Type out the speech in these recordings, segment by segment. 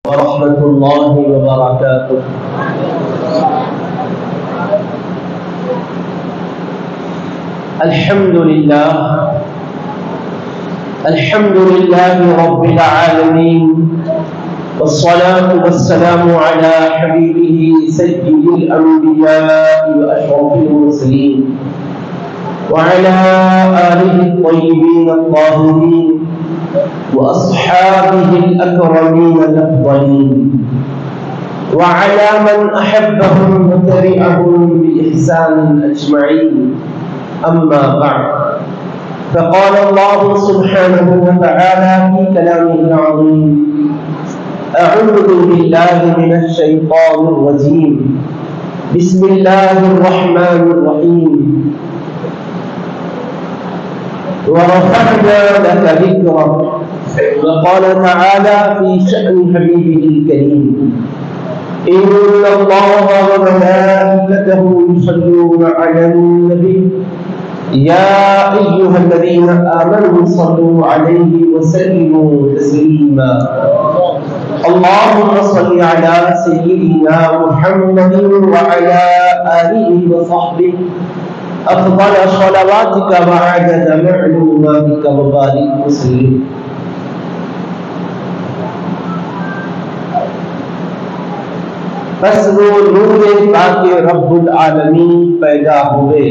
ورحمة الله وبركاته. الحمد لله رب العالمين، والصلاة والسلام على حبيبه سيد الأنبياء وأشرف المرسلين وعلى آله الطيبين الطاهرين وأصحابه الأكرمين الأفضلين وعلى من أحبهم وتبعهم بإحسان أجمعين. أما بعد، فقال الله سبحانه وتعالى في كلامه العظيم: أعوذ بالله من الشيطان الرجيم، بسم الله الرحمن الرحيم. ورفعنا لك ذكرك. وقال تعالى في شأن حبيبه الكريم: إن الله وملائكته يصلون على النبي يا أيها الذين آمنوا صلوا عليه وسلموا تسليما. اللهم صل على سيدنا محمد وعلى آله وصحبه أفضل صلواتك وعدد معلوماتك وبارك وسلم. بس وہ نور پاک رب العالمین پیدا ہوئے،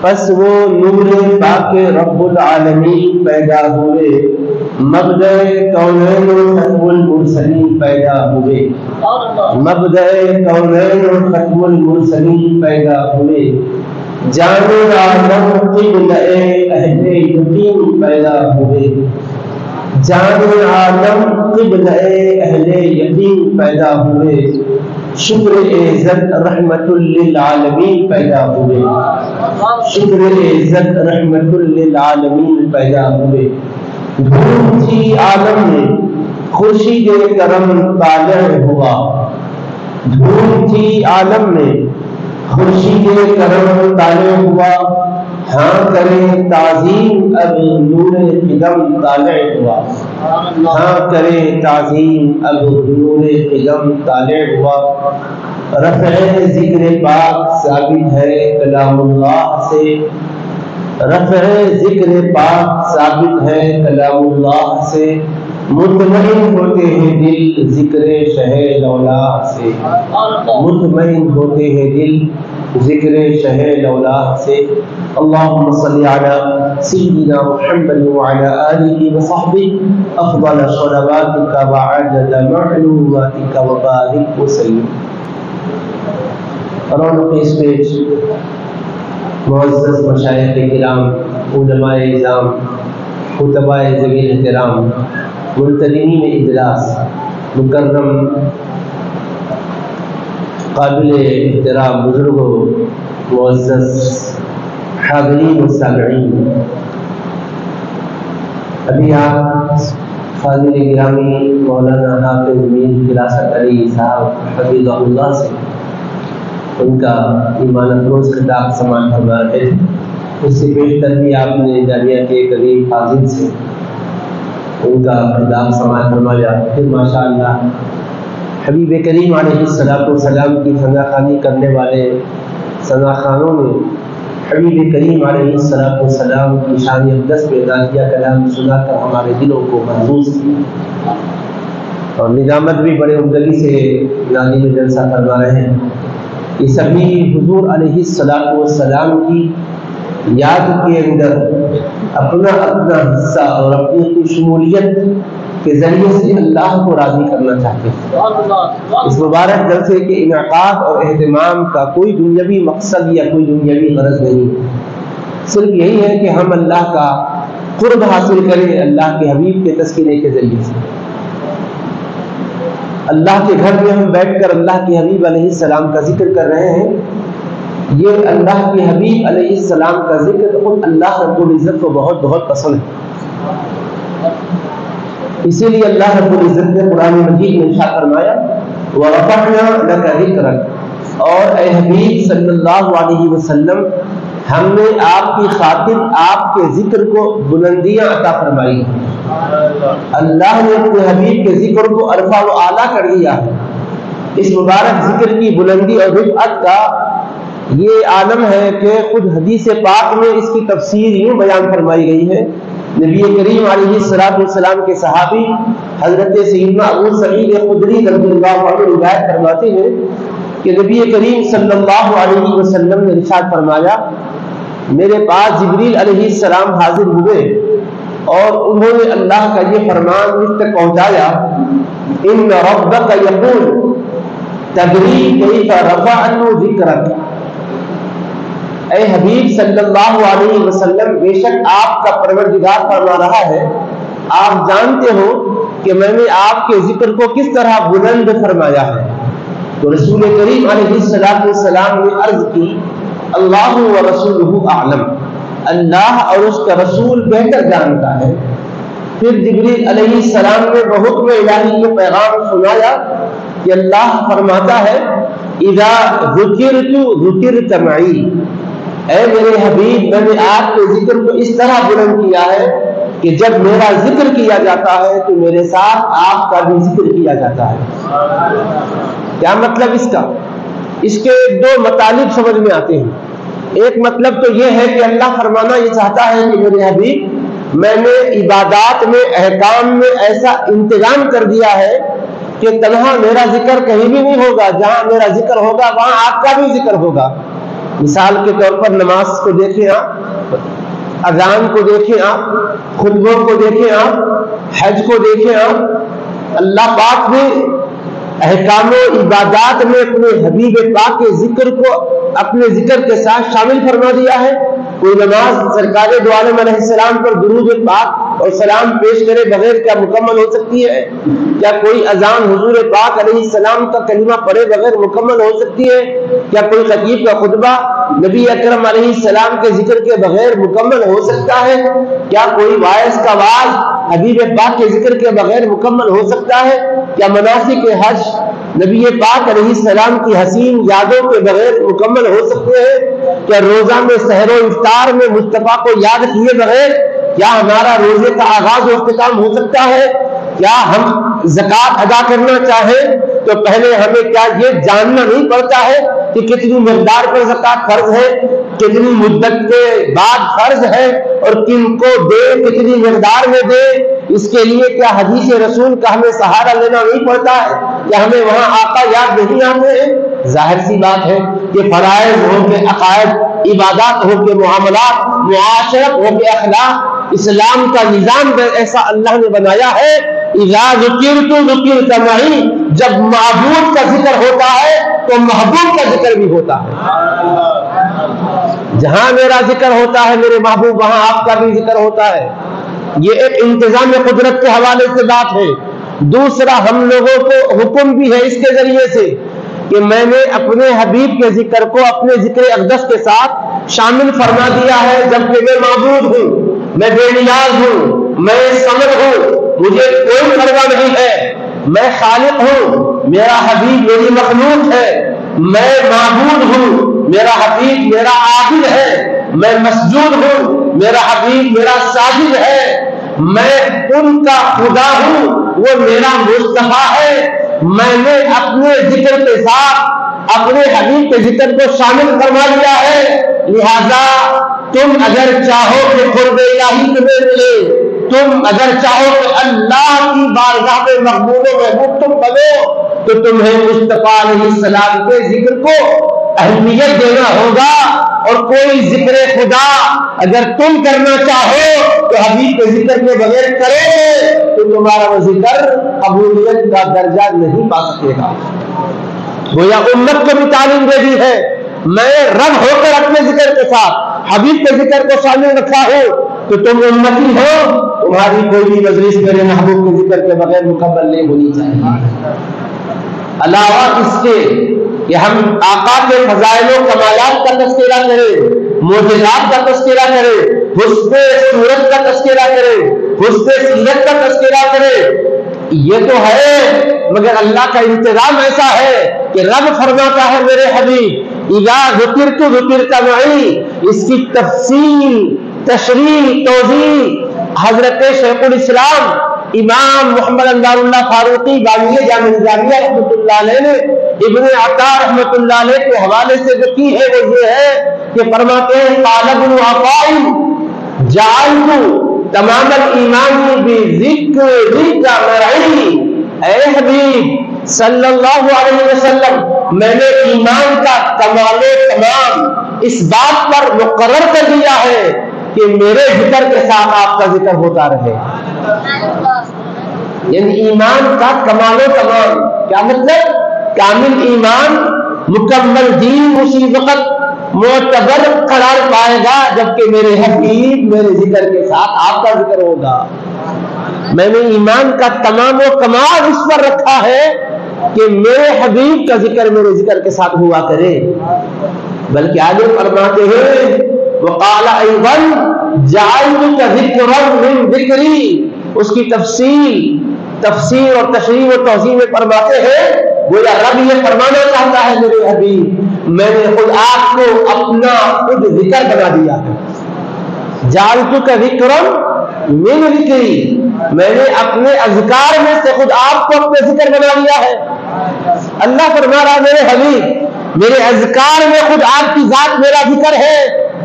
پس وہ نور پاک رب العالمین پیدا ہوئے، مبدأ کونین و ختم المرسلین پیدا ہوئے، مبدأ کونین و ختم المرسلین پیدا ہوئے، جان عالم قبلہ اہل یقین پیدا ہوئے، جان عالم قبلہ اہل یقین پیدا ہوئے، شکر عزت رحمت للعالمین پیدا ہوئے، شکر عزت رحمت للعالمین پیدا ہوئے۔ دھوم تھی عالم میں خورشید کرم طالع ہوا، دھوم تھی عالم میں خورشید کرم طالع ہوا، ہاں کرے تعظیم اب نور قدم طالع ہوا، ہاں کرے تعظیم اب نور قدم طالع ہوا۔ رفع ذکر پاک ثابت ہے کلام اللہ سے، رفع ذکر پاک ثابت ہے کلام اللہ سے، مطمئن ہوتے ہیں دل ذکر شہ لولا سے، مطمئن ہوتے ہیں دل ذکر شہ لولا سے۔ اللهم صل على سيدنا محمد وعلى آله وصحبه أفضل صلواتك وعدد معلوماتك وبارك وسلم۔ رونق اسپیچ، معزز مشائخ کرام، علماء اعظام، خطباء ذوی احترام، منتظمین اجلاس، مکرم قابل احترام بزرگوں، معزز حاضرین و سامعین، ابھی آپ فاضل گرامی مولانا حافظ میر فراست علی صاحب حفظہ اللہ سے ان کا ایمان افروز خطاب سماعت فرما رہے تھے۔ اس سے بیشتر بھی آپ نے جامعہ کے قریب فاضل سے ان کا خطاب سماعت فرمایا۔ پھر ماشاء اللہ حبیب کریم علیہ السلام کی ثنا خوانی کرنے والے ثنا خوانوں نے حبیب کریم علیہ السلام کی شان اقدس پہ نازیہ کلام سنا کر ہمارے دلوں کو محظوظ کیا، اور نظامت بھی بڑے عمدگی سے نادی میں جلسہ کروا رہے ہیں۔ یہ سبھی حضور علیہ السلام کی یاد کے اندر اپنا حصہ اور اپنی شمولیت کے ذریعے سے اللہ کو راضی کرنا چاہتے ہیں۔ اس مبارک جلسے کے انعقاد اور اہتمام کا کوئی دنیاوی مقصد یا کوئی دنیاوی غرض نہیں، صرف یہی ہے کہ ہم اللہ کا قرب حاصل کریں اللہ کے حبیب کے تذکرے کے ذریعے سے۔ اللہ کے گھر میں ہم بیٹھ کر اللہ کے حبیب علیہ السلام کا ذکر کر رہے ہیں، یہ اللہ کے حبیب علیہ السلام کا ذکر خود اللہ رب العزت کو بہت بہت پسند ہے۔ اسی لیے اللہ رب العزت نے قرآن مجید میں ارشاد فرمایا وَرَفَعْنَا لَكَ ذِكْرَكَ، اور اے حبیب صلی اللہ علیہ وسلم ہم نے آپ کی خاطر آپ کے ذکر کو بلندیاں عطا فرمائی۔ اللہ نے اپنے حبیب کے ذکر کو عرفہ و اعلیٰ کر دیا ہے۔ اس مبارک ذکر کی بلندی اور رفعت کا یہ عالم ہے کہ خود حدیث پاک میں اس کی تفسیر یوں بیان فرمائی گئی ہے۔ نبی کریم علیہ السلام کے صحابی حضرت سیدنا ابو سعید خدری رضی اللہ عنہ روایت فرماتے ہیں کہ نبی کریم صلی اللہ علیہ وسلم نے ارشاد فرمایا، میرے پاس جبریل علیہ السلام حاضر ہوئے اور انہوں نے اللہ کا یہ فرمان مجھ تک پہنچایا، ان ربک یقول تدری کیف رفعنا ذکرک، اے حبیب صلی اللہ علیہ وسلم، بے شک آپ کا پروردگار فرما رہا ہے، آپ جانتے ہو کہ میں نے آپ کے ذکر کو کس طرح بلند فرمایا ہے۔ تو رسول کریم علیہ السلام نے عرض کی، اللہ و رسولہ اعلم، اللہ اور اس کا رسول بہتر جانتا ہے۔ پھر جبریل علیہ السلام نے بحکم الہی یہ پیغام سنایا کہ اللہ فرماتا ہے، اذا ذکرت ذکرت معی، اے میرے حبیب، میں نے آپ کے ذکر کو اس طرح بلند کیا ہے کہ جب میرا ذکر کیا جاتا ہے تو میرے ساتھ آپ کا بھی ذکر کیا جاتا ہے۔ کیا مطلب اس کا؟ اس کے دو مطالب سمجھ میں آتے ہیں۔ ایک مطلب تو یہ ہے کہ اللہ فرمانا یہ چاہتا ہے کہ میرے حبیب، میں نے عبادات میں، احکام میں ایسا انتظام کر دیا ہے کہ تنہا میرا ذکر کہیں بھی نہیں ہوگا، جہاں میرا ذکر ہوگا وہاں آپ کا بھی ذکر ہوگا۔ مثال کے طور پر نماز کو دیکھیں آپ، اذان کو دیکھیں آپ، خطبوں کو دیکھیں آپ، حج کو دیکھیں آپ، اللہ پاک نے احکام و عبادات میں اپنے حبیب پاک کے ذکر کو اپنے ذکر کے ساتھ شامل فرما دیا ہے۔ کوئی نماز سرکار دو عالم علیہ السلام پر درود پاک اور سلام پیش کرے بغیر کیا مکمل ہو سکتی ہے؟ کیا کوئی اذان حضور پاک علیہ السلام کا کلمہ پڑھے بغیر مکمل ہو سکتی ہے؟ کیا کوئی خطیب کا خطبہ نبی اکرم علیہ السلام کے ذکر کے بغیر مکمل ہو سکتا ہے؟ کیا کوئی واعظ کا واعظ حبیب پاک کے ذکر کے بغیر مکمل ہو سکتا ہے؟ کیا مناسک حج نبی پاک علیہ السلام کی حسین یادوں کے بغیر مکمل ہو سکتے ہیں؟ کیا روزہ میں سحر و افطار میں مصطفیٰ کو یاد کیے بغیر کیا ہمارا روزے کا آغاز و اختتام ہو سکتا ہے؟ کیا ہم زکوٰۃ ادا کرنا چاہیں تو پہلے ہمیں کیا یہ جاننا نہیں پڑتا ہے کہ کتنی مقدار پر زکوٰۃ فرض ہے، کتنی مدت کے بعد فرض ہے اور کن کو دے، کتنی مقدار میں دے؟ اس کے لیے کیا حدیث رسول کا ہمیں سہارا لینا نہیں پڑتا ہے؟ کیا ہمیں وہاں آقا یاد نہیں آتے ہیں؟ ظاہر سی بات ہے کہ فرائض ہو کے عقائد، عبادات ہو کے معاملات، معاشرت ہو کے اخلاق، اسلام کا نظام ایسا اللہ نے بنایا ہے، اذا ذکرت ذکرت معی، جب معبود کا ذکر ہوتا ہے تو محبوب کا ذکر بھی ہوتا ہے۔ جہاں میرا ذکر ہوتا ہے میرے محبوب، وہاں آپ کا بھی ذکر ہوتا ہے۔ یہ ایک انتظام قدرت کے حوالے سے بات ہے۔ دوسرا، ہم لوگوں کو حکم بھی ہے اس کے ذریعے سے کہ میں نے اپنے حبیب کے ذکر کو اپنے ذکر اقدس کے ساتھ شامل فرما دیا ہے، جبکہ میں معبود ہوں، میں بے نیاز ہوں، میں صمد ہوں، مجھے کوئی پرواہ نہیں ہے، میں خالق ہوں، میرا حبیب میری مخلوق ہے، میں معبود ہوں، میرا حبیب میرا عابد ہے، میں مسجود ہوں، میرا حبیب میرا ساجد ہے، میں ان کا خدا ہوں، وہ میرا مصطفیٰ ہے۔ میں نے اپنے ذکر کے ساتھ اپنے حبیب کے ذکر کو شامل فرما لیا ہے، لہذا تم اگر چاہو کہ قرب الہی تمہیں ملے، تم اگر چاہو کہ اللہ کی بارگاہ میں مقبول و محبوب تم بنو، تو تمہیں مصطفیٰ علیہ السلام کے ذکر کو اہمیت دینا ہوگا، اور کوئی ذکر خدا اگر تم کرنا چاہو تو حبیب کے ذکر کے بغیر کرے تو تمہارا وہ ذکر قبولیت کا درجہ نہیں پا سکے گا۔ گویا امت کو بھی تعلیم دے دی ہے، میں رب ہو کر اپنے ذکر کے ساتھ حبیب کے ذکر کو شامل رکھا ہوں تو تم امتی ہو، تمہاری کوئی بھی مجلس میرے محبوب کے ذکر کے بغیر مکمل نہیں ہونی چاہیے۔ علاوہ اس کے کہ ہم آقا کے فضائل و کمالات کا تذکرہ کریں، معجزات کا تذکرہ کریں، حسن صورت کا تذکرہ کریں، حسن سیرت کا تذکرہ کریں، یہ تو ہے، مگر اللہ کا انتظام ایسا ہے کہ رب فرماتا ہے میرے حبیب اذا ذکرت ذکرت معی، اس کی تفصیل، تشریح، توضیح حضرت شیخ الاسلام امام محمد انوار اللہ فاروقی باغی جامع نظامیہ رحمۃ اللہ علیہ نے ابن عطا رحمۃ اللہ علیہ کے حوالے سے جو کی ہے وہ یہ ہے کہ فرماتے ہیں قال ابن عطاء جعلت تمام الایمان بذکرک معی، اے حبیب صلی اللہ علیہ وسلم میں نے ایمان کا کمال و تمام اس بات پر مقرر کر دیا ہے کہ میرے ذکر کے ساتھ آپ کا ذکر ہوتا رہے۔ یعنی ایمان کا کمال و تمام کیا مطلب؟ کامل ایمان مکمل دین اسی وقت معتبر قرار پائے گا جبکہ میرے حبیب میرے ذکر کے ساتھ آپ کا ذکر ہوگا۔ میں نے ایمان کا تمام و کمال اس پر رکھا ہے کہ میرے حبیب کا ذکر میرے ذکر کے ساتھ ہوا کرے۔ بلکہ آگے فرماتے ہیں وقال ايضا جعلتك ذکرا من ذکری، اس کی تفسیر اور تشریح و توضیح میں فرماتے ہیں گویا رب یہ فرمانا چاہتا ہے میرے حبیب میں نے خود آپ کو اپنا خود ذکر بنا دیا ہے۔ جعلتك ذکرا من ذکری، میں نے اپنے اذکار میں سے خود آپ کو اپنے ذکر بنا دیا ہے۔ اللہ فرما رہا میرے حبیب میرے اذکار میں خود آپ کی ذات میرا ذکر ہے۔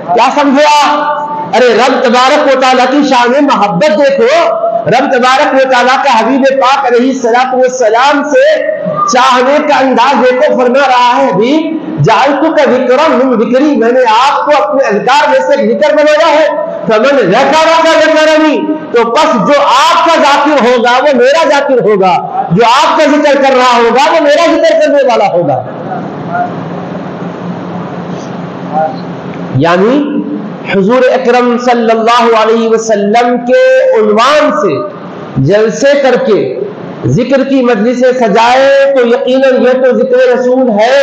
کیا سمجھے آپ؟ ارے رب تبارک و تعالیٰ کی شان محبت دیکھو، رب تبارک و تعالیٰ کا حبیب پاک علیہ الصلوۃ والسلام سے چاہنے کا انداز دیکھو، فرما رہا ہے حبیب جعلتک ذکرا من ذکری، میں نے آپ کو اپنے اذکار میں سے ذکر بنایا ہے۔ فمن ذکرک ذکرنی، تو پس جو آپ کا ذاکر ہوگا وہ میرا ذاکر ہوگا، جو آپ کا ذکر کر رہا ہوگا وہ میرا ذکر کرنے والا ہوگا۔ یعنی حضور اکرم صلی اللہ علیہ وسلم کے عنوان سے جلسے کر کے ذکر کی مجلسیں سجائے تو یقیناً یہ تو ذکر رسول ہے،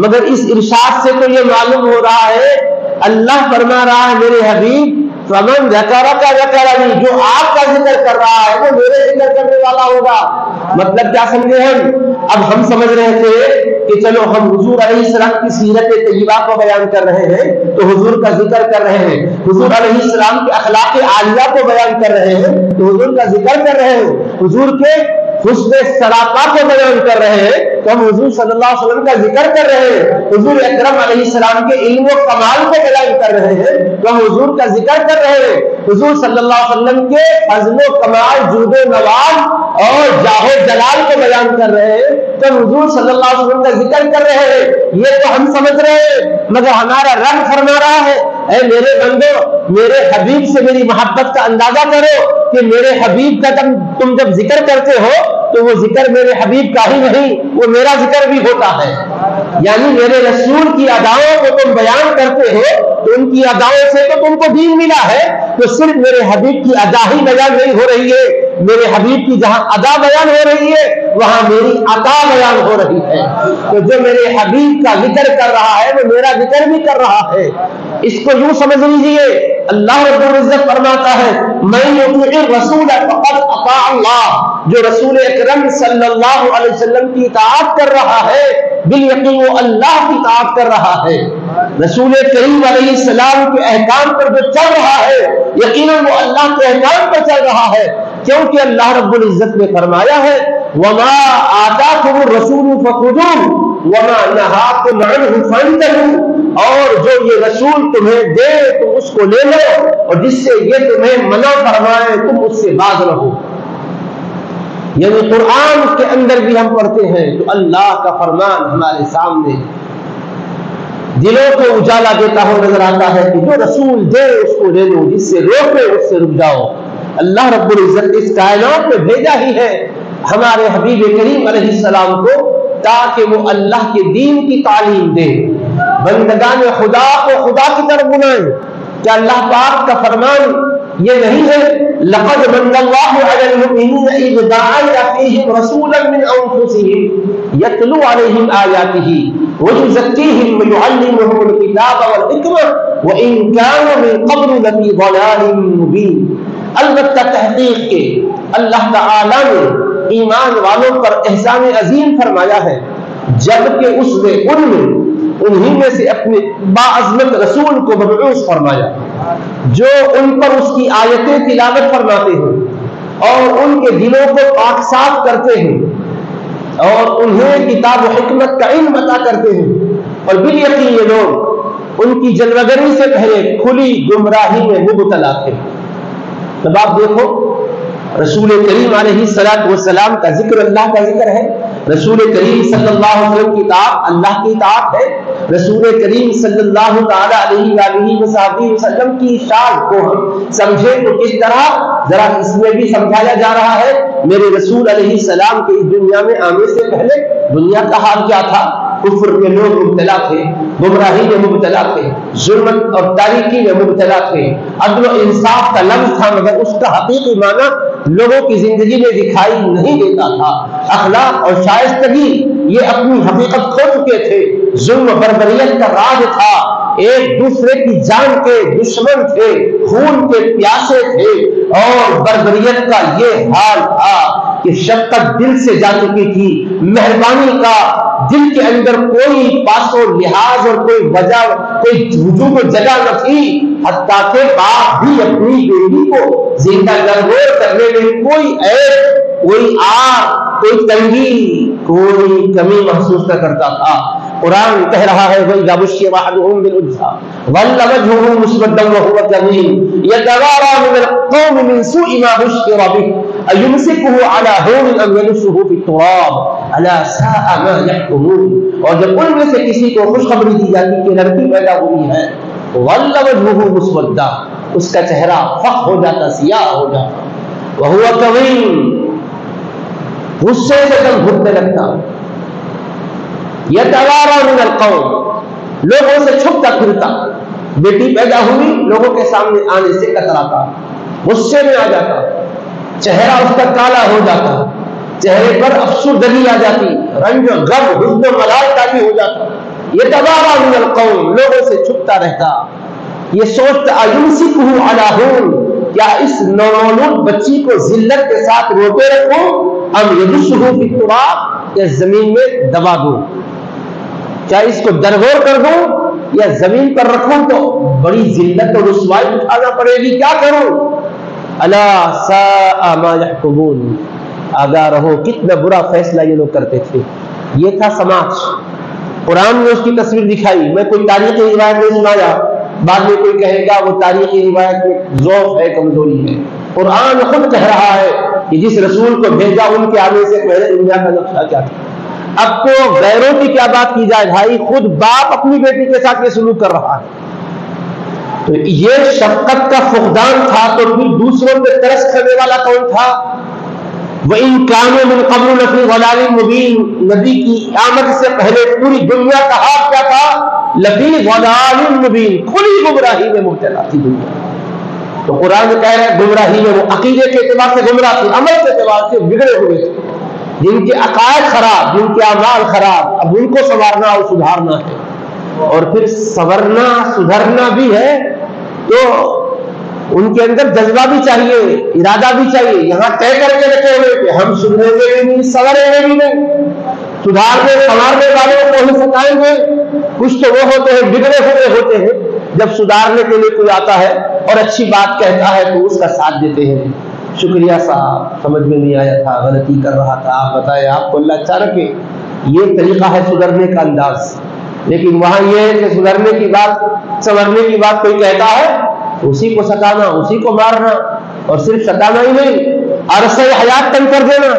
مگر اس ارشاد سے تو یہ معلوم ہو رہا ہے اللہ فرما رہا ہے میرے حبیب فمن ذکرک ذکرنی، جو آپ کا ذکر کر رہا ہے وہ میرے ذکر کرنے والا ہوگا۔ مطلب کیا سمجھے اب ہم سمجھ رہے تھے کہ چلو ہم حضور علیہ السلام کی سیرت طیبہ کو بیان کر رہے ہیں تو حضور کا ذکر کر رہے ہیں، حضور علیہ السلام کے اخلاق عالیہ کو بیان کر رہے ہیں تو حضور کا ذکر کر رہے ہیں، حضور کے حسن سراپا کو بیان کر رہے ہیں تو ہم حضور صلی اللہ علیہ وسلم کا ذکر کر رہے ہیں، حضور اکرم علیہ السلام کے علم و کمال کو بیان کر رہے ہیں تو ہم حضور کا ذکر کر رہے ہیں، حضور صلی اللہ علیہ وسلم کے فضل و کمال جود و نوال اور جاہ و جلال کو بیان کر رہے ہیں تو حضور صلی اللہ علیہ وسلم کا ذکر کر رہے ہیں۔ یہ تو ہم سمجھ رہے ہیں، مگر ہمارا رب فرما رہا ہے اے میرے بندو میرے حبیب سے میری محبت کا اندازہ کرو کہ میرے حبیب کا تم جب ذکر کرتے ہو تو وہ ذکر میرے حبیب کا ہی نہیں وہ میرا ذکر بھی ہوتا ہے۔ یعنی میرے رسول کی اداؤں کو تم بیان کرتے ہو تو ان کی اداؤں سے تو تم کو دین ملا ہے، تو صرف میرے حبیب کی ادا ہی بیان نہیں ہو رہی ہے، میرے حبیب کی جہاں ادا بیان ہو رہی ہے وہاں میری عطا بیان ہو رہی ہے۔ تو جو میرے حبیب کا ذکر کر رہا ہے وہ میرا ذکر بھی کر رہا ہے۔ اس کو یوں سمجھ لیجیے اللہ رب العزت فرماتا ہے من یطیع الرسول فقد اطاع اللہ، جو رسول اکرم صلی اللہ علیہ وسلم کی اطاعت کر رہا ہے بالیقین وہ اللہ کی اطاعت کر رہا ہے۔ رسول کریم علیہ السلام کے احکام پر جو چل رہا ہے یقیناً وہ اللہ کے احکام پر چل رہا ہے، کیونکہ اللہ رب العزت نے فرمایا ہے وما آتاکم الرسول فخذوہ وما نہاکم عنہ فانتہوا، اور جو یہ رسول تمہیں دے تم اس کو لے لو اور جس سے یہ تمہیں منع فرمائے تم اس سے باز رہو۔ یعنی قرآن کے اندر بھی ہم پڑھتے ہیں تو اللہ کا فرمان ہمارے سامنے دلوں کو اجالا دیتا ہو نظر آتا ہے کہ جو رسول دے اس کو لے لو، جس سے روکے اس سے رک جاؤ۔ اللہ رب العزت اس کائنات میں بھیجا ہی ہے ہمارے حبیب کریم علیہ السلام کو تاکہ وہ اللہ کے دین کی تعلیم دے، بندگان خدا کو خدا کی طرف بلائیں۔ کیا اللہ پاک کا فرمان یہ نہیں ہے لقد من اللہ علی المؤمنین اذ بعث فیہم رسولا من انفسہم یتلو علیہم آیاتہ ویزکیہم ویعلمہم الکتاب والحکمہ وان کانوا من قبل لفی ضلال مبین۔ البتہ تحقیق کے اللہ تعالی نے ایمان والوں پر احسان عظیم فرمایا ہے جبکہ اس نے ان میں انہی میں سے اپنے باعظمت رسول کو مبعوث فرمایا جو ان پر اس کی آیتیں تلاوت فرماتے ہیں اور ان کے دلوں کو پاک صاف کرتے ہیں اور انہیں کتاب و حکمت کا علم عطا کرتے ہیں، اور بالیقین یہ لوگ ان کی جلوگری سے پہلے کھلی گمراہی میں مبتلا تھے۔ تب آپ دیکھو رسول کریم علیہ الصلوۃ والسلام کا ذکر اللہ کا ذکر ہے، رسول کریم صلی اللہ علیہ وسلم کی اطاعت اللہ کی اطاعت ہے، رسول کریم صلی اللہ تعالی علیہ وآلہ وسلم کی اشاعت کو ہم سمجھے تو کس طرح، ذرا اس میں بھی سمجھایا جا رہا ہے میرے رسول علیہ السلام کے اس دنیا میں آنے سے پہلے دنیا کا حال کیا تھا، کفر میں لوگ مبتلا تھے، گمراہی میں مبتلا تھے، ظلمت اور تاریکی میں مبتلا تھے، عدل و انصاف کا لفظ تھا مگر اس کا حقیقی معنی لوگوں کی زندگی میں دکھائی نہیں دیتا تھا، اخلاق اور شائستگی یہ اپنی حقیقت کھو چکے تھے، ظلم و بربریت کا راج تھا، ایک دوسرے کی جان کے دشمن تھے، خون کے پیاسے تھے، اور بربریت کا یہ حال تھا کہ شفقت دل سے جا چکی تھی، مہربانی کا دل کے اندر کوئی پاس و لحاظ اور کوئی وجہ، کوئی وجود و جگہ نہ تھی، حتیٰ کہ باپ بھی اپنی بیٹی کو زندہ گرگور کرنے میں کوئی عیب، کوئی آر، کوئی تنگی، کوئی کمی محسوس نہ کرتا تھا۔ قرآن کہہ رہا ہے وَإِذَا بُشِّرَ أَحَدُهُم بِالْأُنثىٰ ظَلَّ وَجْهُهُ مُسْوَدًّا وَهُوَ كَظِيمٌ يَتَوَارَىٰ مِنَ الْقَوْمِ مِنْ سُوءِ مَا بُشِّرَ بِهِ أَيُمْسِكُهُ عَلَىٰ هُونٍ أَمْ يَدُسُّهُ فِي التُّرَابِ أَلَا سَاءَ مَا يَحْكُمُونَ۔ اور جب ان میں سے کسی کو خوشخبری دی جاتی کہ لڑکی پیدا ہوئی ہے، ظَلَّ وَجْهُهُ مُسْوَدًّا، اس کا چہرہ فخ ہو جاتا، سیاہ ہو جاتا، وَهُوَ كَظِيمٌ، غصے سے دم گھٹنے لگتا، یتوارا من القوم، لوگوں سے چھپتا پھرتا، بیٹی پیدا ہوئی لوگوں کے سامنے آنے سے کتراتا، غصے میں آ جاتا، چہرہ اس کا کالا ہو جاتا، چہرے پر افسردگی آ جاتی، رنج و غم، حزن و ملال تاری ہو جاتا، یتوارا من القوم، لوگوں سے چھپتا رہتا، یہ سوچتا ایمسکہ علی ہون، کیا اس نومولود بچی کو ذلت کے ساتھ روتے رکھوں، ام یدسہ فی التراب، یا زمین میں دبا دوں، کیا اس کو درگور کر دوں یا زمین پر رکھوں تو بڑی ذلت اور رسوائی اٹھانا پڑے گی، کیا کروں؟ الا ساء ما يحكمون، آگاہ رہو کتنا برا فیصلہ یہ لوگ کرتے تھے۔ یہ تھا سماج، قرآن نے اس کی تصویر دکھائی، میں کوئی تاریخی روایت نہیں سنایا، بعد میں کوئی کہے گا وہ تاریخی روایت میں ضعف ہے، کمزوری ہے۔ قرآن خود کہہ رہا ہے کہ جس رسول کو بھیجا ان کے آنے سے پہلے دنیا کا نقشہ کیا تھا۔ اب تو غیروں کی کیا بات کی جائے بھائی، خود باپ اپنی بیٹی کے ساتھ یہ سلوک کر رہا ہے، تو یہ شفقت کا فقدان تھا، تو پھر دوسروں پہ ترس کھانے والا کون تھا؟ وَإِن كَانُوا مِن قَبْلُ لَفِي ضَلَالٍ مُبِينٍ، نبی کی آمد سے پہلے پوری دنیا کا حال کیا تھا؟ لفی ضلال مبین، کھلی گمراہی میں مبتلا تھی دنیا۔ تو قرآن کہہ رہے گمراہی میں، وہ عقیدے کے اعتبار سے گمراہ تھے، عمل کے اعتبار سے بگڑے ہوئے تھے، جن کے عقائد خراب، جن کے اعمال خراب، اب ان کو سنوارنا اور سدھارنا ہے، اور پھر سنورنا سدھرنا بھی ہے تو ان کے اندر جذبہ بھی چاہیے، ارادہ بھی چاہیے۔ یہاں طے کر کے رکھے ہوئے کہ ہم سننے گے بھی نہیں، سنوریں گے بھی نہیں، سدھارنے سنوارنے والوں کو ہی ستائیں گے۔ کچھ تو وہ ہوتے ہیں بگڑے ہوئے ہوتے ہیں، جب سدھارنے کے لیے کوئی آتا ہے اور اچھی بات کہتا ہے تو اس کا ساتھ دیتے ہیں، شکریہ صاحب، سمجھ میں نہیں آیا تھا، غلطی کر رہا تھا، آپ بتائیں، آپ کو اللہ اچھا رکھے۔ یہ طریقہ ہے سدھرنے کا انداز۔ لیکن وہاں یہ ہے کہ سدھرنے کی بات، سنورنے کی بات کوئی کہتا ہے اسی کو ستانا، اسی کو مارنا، اور صرف ستانا ہی نہیں، عرصہ حیات تنگ کر دینا۔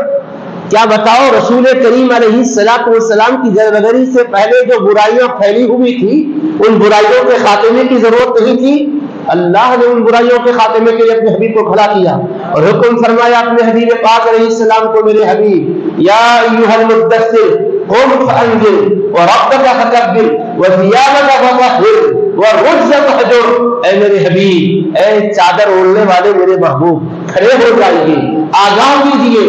کیا بتاؤ، رسول کریم علیہ الصلوۃ والسلام کی جلوگری سے پہلے جو برائیاں پھیلی ہوئی تھی، ان برائیوں کے خاتمے کی ضرورت نہیں تھی، اللہ نے ان برائیوں کے خاتمے کے لیے اپنے حبیب کو کھڑا کیا اور حکم فرمایا اپنے حبیب پاک علیہ السلام کو، میرے حبیب یا ایھا المدثر قم فانذر وربک فکبر وثیابک فطہر والرجز فہجر، اے میرے حبیب، اے چادر اوڑھنے والے میرے محبوب، کھڑے ہو جائیے، آگاہ دیجیے،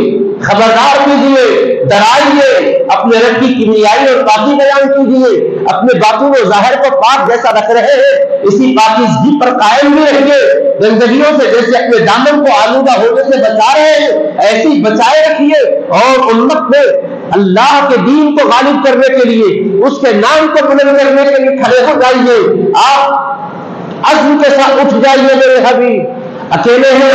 خبردار کیجیے، ڈرائیے، اپنے رب کی کیمیائی اور پاکی بیان کیجیے، اپنے باطن و ظاہر کو پاک جیسا رکھ رہے ہیں اسی پاکیزگی پر قائم بھی رہیے، گندگیوں سے جیسے اپنے دامن کو آلودہ ہونے سے بچا رہے ہیں ایسی بچائے رکھیے، اور امت میں اللہ کے دین کو غالب کرنے کے لیے، اس کے نام کو بلند کرنے کے لیے کھڑے ہو جائیے، آپ عزم کے ساتھ اٹھ جائیے میرے حبیب، اکیلے ہیں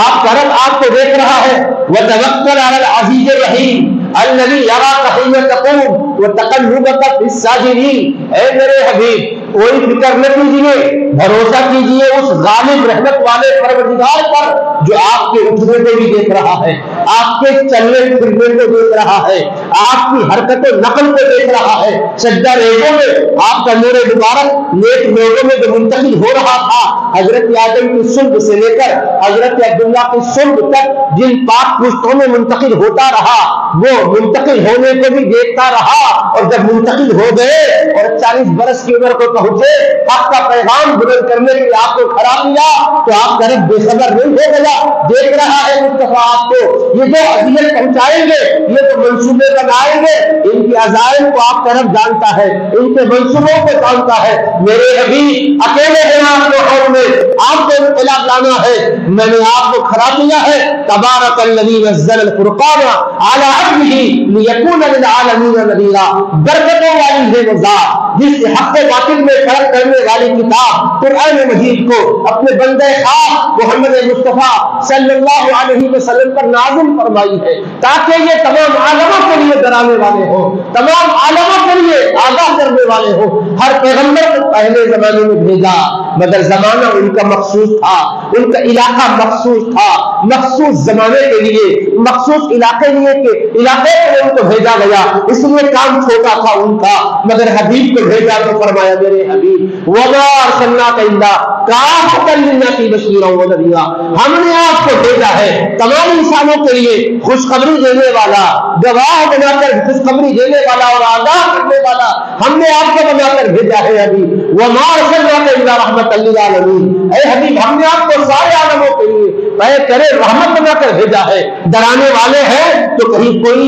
آپ کا رب آپ کو دیکھ رہا ہے، وَتَوَكَّلْ عَلَى الْعَزِيزِ الرَّحِيمِ الَّذِي يَرَاكَ حِينَ تَقُومُ وَتَقَلُّبَكَ فِي السَّاجِدِينَ۔ اے میرے حبیب کوئی فکر نہ کیجیے، بھروسہ کیجیے اس غالب رحمت والے پروردگار پر جو آپ کے اٹھنے کو بھی دیکھ رہا ہے، آپ کے چلنے پھرنے کو دیکھ رہا ہے، آپ کی حرکت و نقل کو دیکھ رہا ہے، سجدہ ریزوں میں آپ کا نور مبارک نیک لوگوں میں جو منتقل ہو رہا تھا، حضرت آدم کی صلب سے لے کر حضرت عبداللہ کی صلب تک جن پاک پشتوں میں منتقل ہوتا رہا، وہ منتقل ہونے کو بھی دیکھتا رہا، اور جب منتقل ہو گئے اور 40 برس کی عمر کو پہنچے، آپ کا پیغام بلند کرنے کے لیے آپ کو کھڑا کیا، تو آپ کا رب بے خبر نہیں ہو گیا، دیکھ رہا ہے مصطفیٰ آپ کو، یہ جو اذیت پہنچائیں گے، یہ تو منصوبے بنائیں گے، ان کے عزائم کو آپ کا رب جانتا ہے، ان کے منصوبوں کو جانتا ہے، میرے حبیب اکیلے ہیں آپ کو، اور میں آپ کو انقلاب لانا ہے، میں نے آپ کو کھڑا کیا ہے، تبارک الذی نزل الفرقان علی عبدہ لیکون للعالمین نذیرا، برکتوں والی ہے وہ ذات جس سے حق و باطل میں فرق کرنے والی کتاب قرآن مجید کو اپنے بندے خاص محمد مصطفیٰ صلی اللہ علیہ وسلم پر نازل فرمائی ہے، تاکہ یہ تمام عالموں کے لیے ڈرانے والے ہوں، تمام عالموں کے لیے آگاہ کرنے والے ہوں۔ ہر پیغمبر کو پہلے زمانے میں بھیجا، مگر زمانہ ان کا مخصوص تھا، ان کا علاقہ مخصوص تھا، مخصوص زمانے کے لیے، مخصوص علاقے کے لیے ان کو بھیجا گیا، اس لیے کام چھوٹا تھا ان کا، مگر حبیب کو بھیجا تو فرمایا میرے حبیب وَمَا أَرْسَلْنَاكَ إِلَّا كَافَةً لِلنَّاسِ بَشِيرًا وَنَذِيرًا، ہم نے آپ کو بھیجا ہے تمام انسانوں کے لیے خوشخبری دینے والا، گواہ بنا کر خوشخبری دینے والا اور آگاہ کرنے والا، ہم نے آپ کو بنا کر بھیجا ہے حبیب، وَمَا أَرْسَلْنَاكَ إِلَّا رَحْمَةً لِلْعَالَمِينَ، اے حبیب ہم نے آپ کو سارے عالموں کے لیے پہ کرے رحمت بنا کر بھیجا ہے، ڈرانے والے ہیں تو کہیں کوئی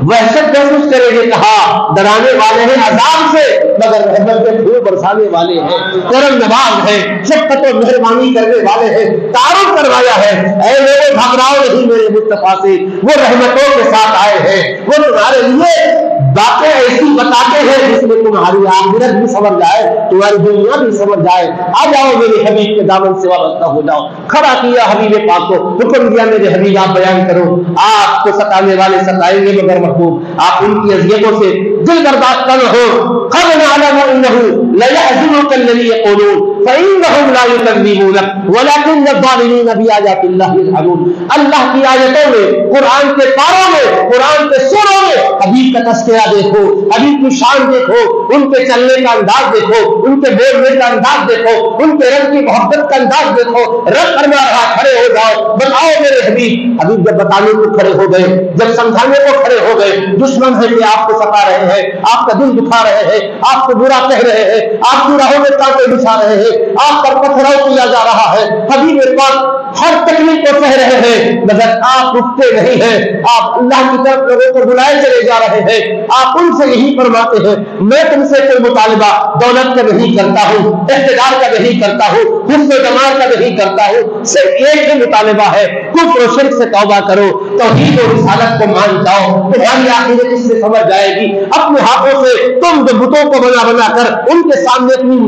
وحشت محسوس کرے گے، کہا ڈرانے والے ہیں عذاب سے، مگر رحمت کے پھول برسانے والے ہیں، کرم نواز ہیں، شفقت و مہربانی کرنے والے ہیں، تعارف کروایا ہے، اے میرے گھبراؤ نہیں میرے مصطفیٰ سے، وہ رحمتوں کے ساتھ آئے ہیں، وہ تمہارے لیے باتیں ایسی بتاتے ہیں جس میں تمہاری آخرت بھی سمجھ جائے، تمہاری دنیا بھی سمجھ جائے، آ جاؤ میرے حبیب کے دامن سے وابستہ ہو جاؤ۔ کھڑا کیا حبیب پاک کو، حکم دیا میرے حبیب آپ بیان کرو، آپ کو ستانے والے ستائیں گے مگر محبوب آپ ان کی اذیتوں سے دل برداشت نہ ہو، قد نعلم انه ليحزنك الذي يقولون فانهم لا يكذبونك ولكن الظالمين بآيات الله يجحدون۔ اللہ کی آیتوں میں، قرآن کے پاروں میں، قرآن کے سوروں میں حبیب کا تذکرہ دیکھو، حبیب کی شان دیکھو، ان کے چلنے کا انداز دیکھو، ان کے بولنے کا انداز دیکھو، ان کے رب کی محبت کا انداز دیکھو، رب فرما رہا کھڑے ہو جاؤ، بتاؤ میرے حبیب۔ حبیب جب بتانے کو کھڑے ہو گئے، جب سمجھانے کو کھڑے ہو گئے، دشمن ہے کہ آپ کو ستا رہے ہیں، آپ کا دل دکھا رہے ہیں، آپ کو برا کہہ رہے ہیں، آپ کی راہوں میں کانٹے بچھا رہے ہیں، آپ پر پتھراؤ کیا جا رہا ہے، حبیب پاک ہر تکلیف کو سہ رہے ہیں، مگر آپ اٹھتے نہیں ہیں، آپ اللہ کی طرف لوگوں کو بلائے چلے جا رہے ہیں، آپ ان سے یہی فرماتے ہیں میں تم سے کوئی مطالبہ دولت کا نہیں کرتا ہوں، اقتدار کا نہیں کرتا ہوں، حسن و جمال کا نہیں کرتا ہوں، صرف ایک ہی مطالبہ ہے، کفر و شرک سے توبہ کرو، توحید و رسالت کو مان جاؤ، تمہاری آخرت اس سے سمجھ جائے گی۔ اپنے ہاتھوں سے تم جو بتوں کو بنا بنا کر ان کے سامنے اپنی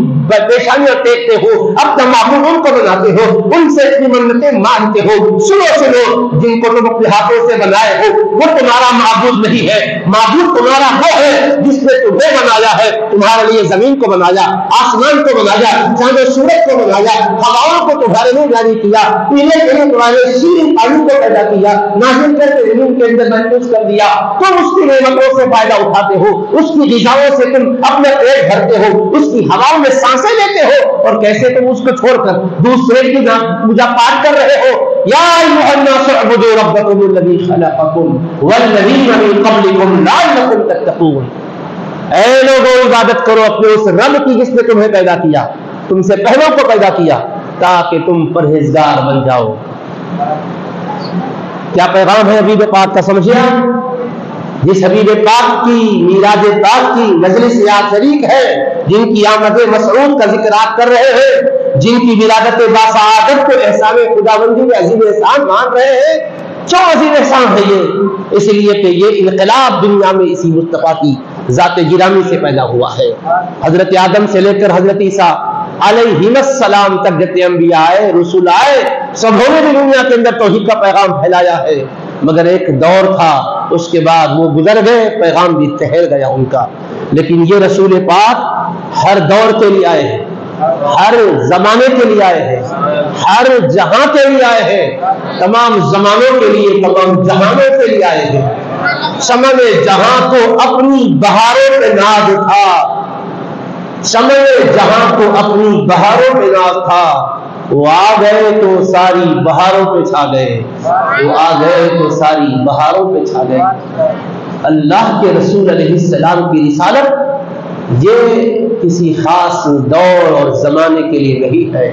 پیشانیاں ٹیکتے ہو، اپنا معبود ان کو بناتے ہو، ان سے اپنی منتیں مانتے ہو، سنو جن کو تم اپنے ہاتھوں سے بنائے ہو وہ تمہارا معبود نہیں ہے، معبود تمہارا وہ ہے جس نے تمہیں بنایا ہے، تمہارے لیے زمین کو بنایا، آسمان کو بنایا، چاند و سورج کو بنایا، ہواؤں کو تمہارے لیے جاری کیا، پینے کے لیے تمہارے شیریں پانی کو پیدا کیا، نازل کر کے زمین کے اندر محفوظ کر دیا، تم اس کی نعمتوں سے فائدہ اٹھاتے ہو، اس کی غذاؤں سے تم اپنا پیٹ بھرتے ہو، اس کی ہواؤں میں سانسیں لیتے ہو، اور کیسے تم اس کو چھوڑ کر دوسرے کی پوجا پاٹ کر رہے ہو۔ یا ایھا الناس اعبدوا ربکم الذی خلقکم والذین من قبلکم لعلکم تتقون، اے لوگوں عبادت کرو اپنے اس رب کی جس نے تمہیں پیدا کیا، تم سے پہلوں کو پیدا کیا، تاکہ تم پرہیزگار بن جاؤ۔ کیا پیغام ہے حبیب پاک کا سمجھے؟ جس حبیب پاک کی میراج پاک کی مجلس میں آپ شریک ہے، جن کی آمد مسعود کا ذکر آپ کر رہے ہیں، جن کی ولادت باسعادت کو احسان خداوندی میں عظیم احسان مان رہے ہیں، کیوں عظیم احسان ہے یہ؟ اس لیے کہ یہ انقلاب دنیا میں اسی مصطفیٰ کی ذات گرامی سے پیدا ہوا ہے۔ حضرت آدم سے لے کر حضرت عیسیٰ علیہ السلام تک جتنے انبیاء آئے، رسول آئے، سبوں نے بھی دنیا کے اندر توحید کا پیغام پھیلایا ہے، مگر ایک دور تھا، اس کے بعد وہ گزر گئے، پیغام بھی ٹھہر گیا ان کا۔ لیکن یہ رسول پاک ہر دور کے لیے آئے ہیں، ہر زمانے کے لیے آئے ہیں، ہر جہاں کے لیے آئے ہیں، تمام زمانوں کے لیے، تمام جہانوں کے لیے آئے ہیں۔ شمع جہاں کو اپنی بہاروں پہ ناز تھا، شمع جہاں کو اپنی بہاروں پہ ناز تھا، وہ آ گئے تو ساری بہاروں پہ چھا گئے، وہ آ گئے تو ساری بہاروں پہ چھا گئے۔ اللہ کے رسول علیہ السلام کی رسالت یہ کسی خاص دور اور زمانے کے لیے نہیں ہے۔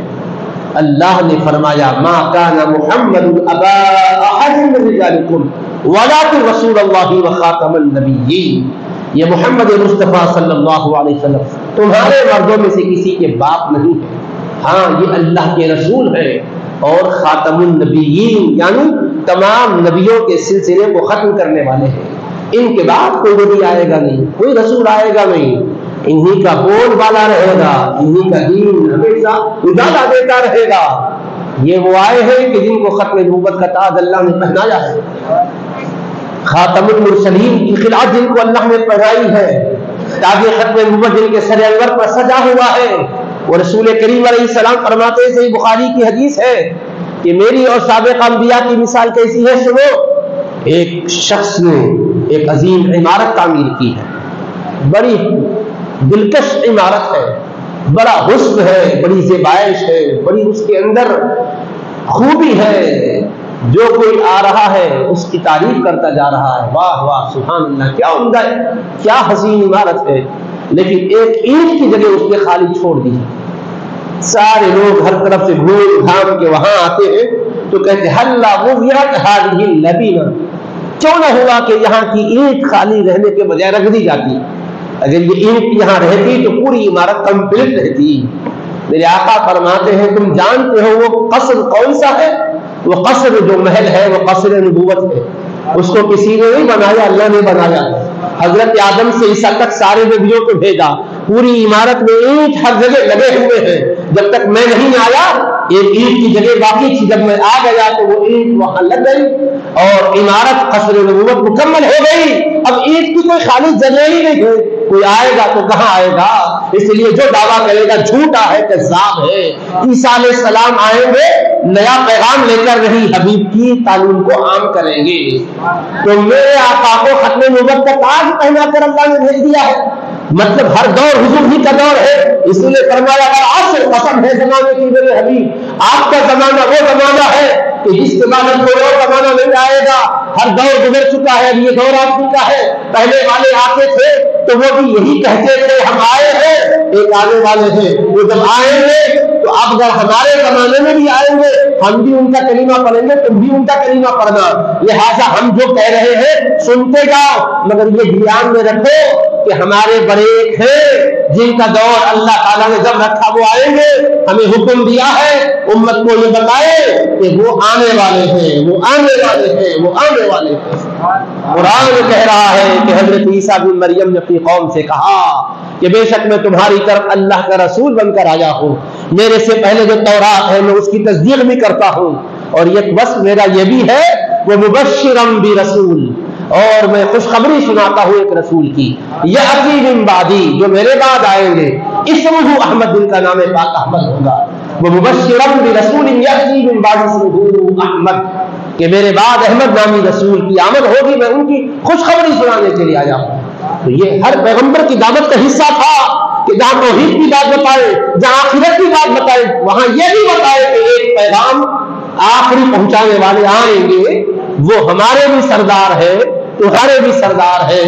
اللہ نے فرمایا ما کان محمد ابا احد من رجالکم ولکن رسول اللہ وخاتم النبیین، یہ محمد مصطفیٰ صلی اللہ علیہ وسلم تمہارے مردوں میں سے کسی کے باپ نہیں ہے، ہاں یہ اللہ کے رسول ہیں اور خاتم النبیین یعنی تمام نبیوں کے سلسلے کو ختم کرنے والے ہیں۔ ان کے بعد کوئی نبی آئے گا نہیں، کوئی رسول آئے گا نہیں، انہی کا بول بالا رہے گا، انہی کا دین ہمیشہ اجالا دیتا رہے گا۔ یہ وہ آئے ہیں کہ جن کو ختم نبوت کا تاج اللہ نے پہنایا ہے، خاتم المرسلین کی خلعت جن کو اللہ نے پہنائی ہے، تاج ختم نبوت جن کے سر انور پر سجا ہوا ہے۔ وہ رسول کریم علیہ السلام فرماتے ہیں، صحیح بخاری کی حدیث ہے کہ میری اور سابق انبیاء کی مثال کیسی ہے سنو۔ ایک شخص نے ایک عظیم عمارت تعمیر کی ہے، بڑی دلکش عمارت ہے، بڑا حسن ہے، بڑی زیبائش ہے، بڑی اس کے اندر خوبی ہے، جو کوئی آ رہا ہے اس کی تعریف کرتا جا رہا ہے، واہ واہ سبحان اللہ کیا عمدہ ہے، کیا حسین عمارت ہے۔ لیکن ایک اینٹ کی جگہ اس نے خالی چھوڑ دی، سارے لوگ ہر طرف سے گھوم گھام کے وہاں آتے ہیں تو کہتے ہیں اللہ وضعت هذه اللبینہ، کیوں نہ ہوا کہ یہاں کی اینٹ خالی رہنے کے بجائے رکھ دی جاتی، اگر یہ اینٹ یہاں رہتی تو پوری عمارت کمپلیٹ رہتی۔ میرے آقا فرماتے ہیں تم جانتے ہو وہ قصر کون سا ہے؟ وہ قصر جو محل ہے وہ قصر نبوت ہے، اس کو کسی نے نہیں بنایا، اللہ نے بنایا۔ حضرت آدم سے عیسیٰ تک سارے نبیوں کو بھیجا، پوری عمارت میں اینٹ ہر جگہ لگے ہوئے ہیں، جب تک میں نہیں آیا ایک اینٹ کی جگہ باقی تھی، جب میں آ گیا تو وہ اینٹ وہاں لگ گئی اور عمارت قصر نبوت مکمل ہو گئی۔ اب اینٹ کی کوئی خالی جگہ ہی نہیں ہے، کوئی آئے گا تو کہاں آئے گا؟ اس لیے جو دعویٰ کرے گا جھوٹا ہے، کذاب ہے۔ عیسیٰ علیہ السلام آئیں گے، نیا پیغام لے کر رہی حبیب کی تعلیم کو عام کریں گے، تو میرے آقا کو ختم نبوت کا تاج پہنا کر اللہ نے بھیج دیا ہے، مطلب ہر دور حضور ہی کا دور ہے۔ اس لیے فرمایا عصر قسم ہے زمانے کی میرے حبیب، آپ کا زمانہ وہ زمانہ ہے کہ جس کے بعد کوئی اور زمانہ نہیں آئے گا، ہر دور گزر چکا ہے، اب یہ دور آپ کا ہے۔ پہلے والے آتے تھے تو وہ بھی یہی کہتے تھے ہم آئے ہیں، ایک آنے والے ہیں، وہ جب آئیں گے تو اب اگر ہمارے زمانے میں بھی آئیں گے ہم بھی ان کا کلمہ پڑھیں گے، تم بھی ان کا کلمہ پڑھنا، لہٰذا ہم جو کہہ رہے ہیں سنتے جاؤ، مگر یہ دھیان میں رکھو کہ ہمارے بڑے ایک ہیں جن کا دور اللہ تعالیٰ نے جب رکھا وہ آئیں گے، ہمیں حکم دیا ہے امت کو یہ بتائے کہ وہ آنے والے ہیں، وہ آنے والے ہیں، وہ آنے والے ہیں۔ قرآن کہہ رہا ہے کہ حضرت عیسیٰ بن مریم نے اپنی قوم سے کہا کہ بے شک میں تمہاری طرف اللہ کا رسول بن کر آیا ہوں، میرے سے پہلے جو تورات ہے میں اس کی تصدیق بھی کرتا ہوں، اور ایک وصف میرا یہ بھی ہے وہ مبشرم برسول، اور میں خوشخبری سناتا ہوں ایک رسول کی، یأتی من بعدی جو میرے بعد آئیں گے، اسمہ احمد، جن کا نام پاک احمد ہوگا، وہ مبشرم برسول یأتی من بعد اسمہ احمد، کہ میرے بعد احمد نامی رسول کی آمد ہوگی، میں ان کی خوشخبری سنانے کے لیے آیا ہوں۔ تو یہ ہر پیغمبر کی دعوت کا حصہ تھا کہ جہاں توحید کی بات بتائے، جہاں آخرت کی بات بتائے، وہاں یہ بھی بتائے کہ ایک پیغام آخری پہنچانے والے آئیں گے، وہ ہمارے بھی سردار ہے، تمہارے بھی سردار ہے،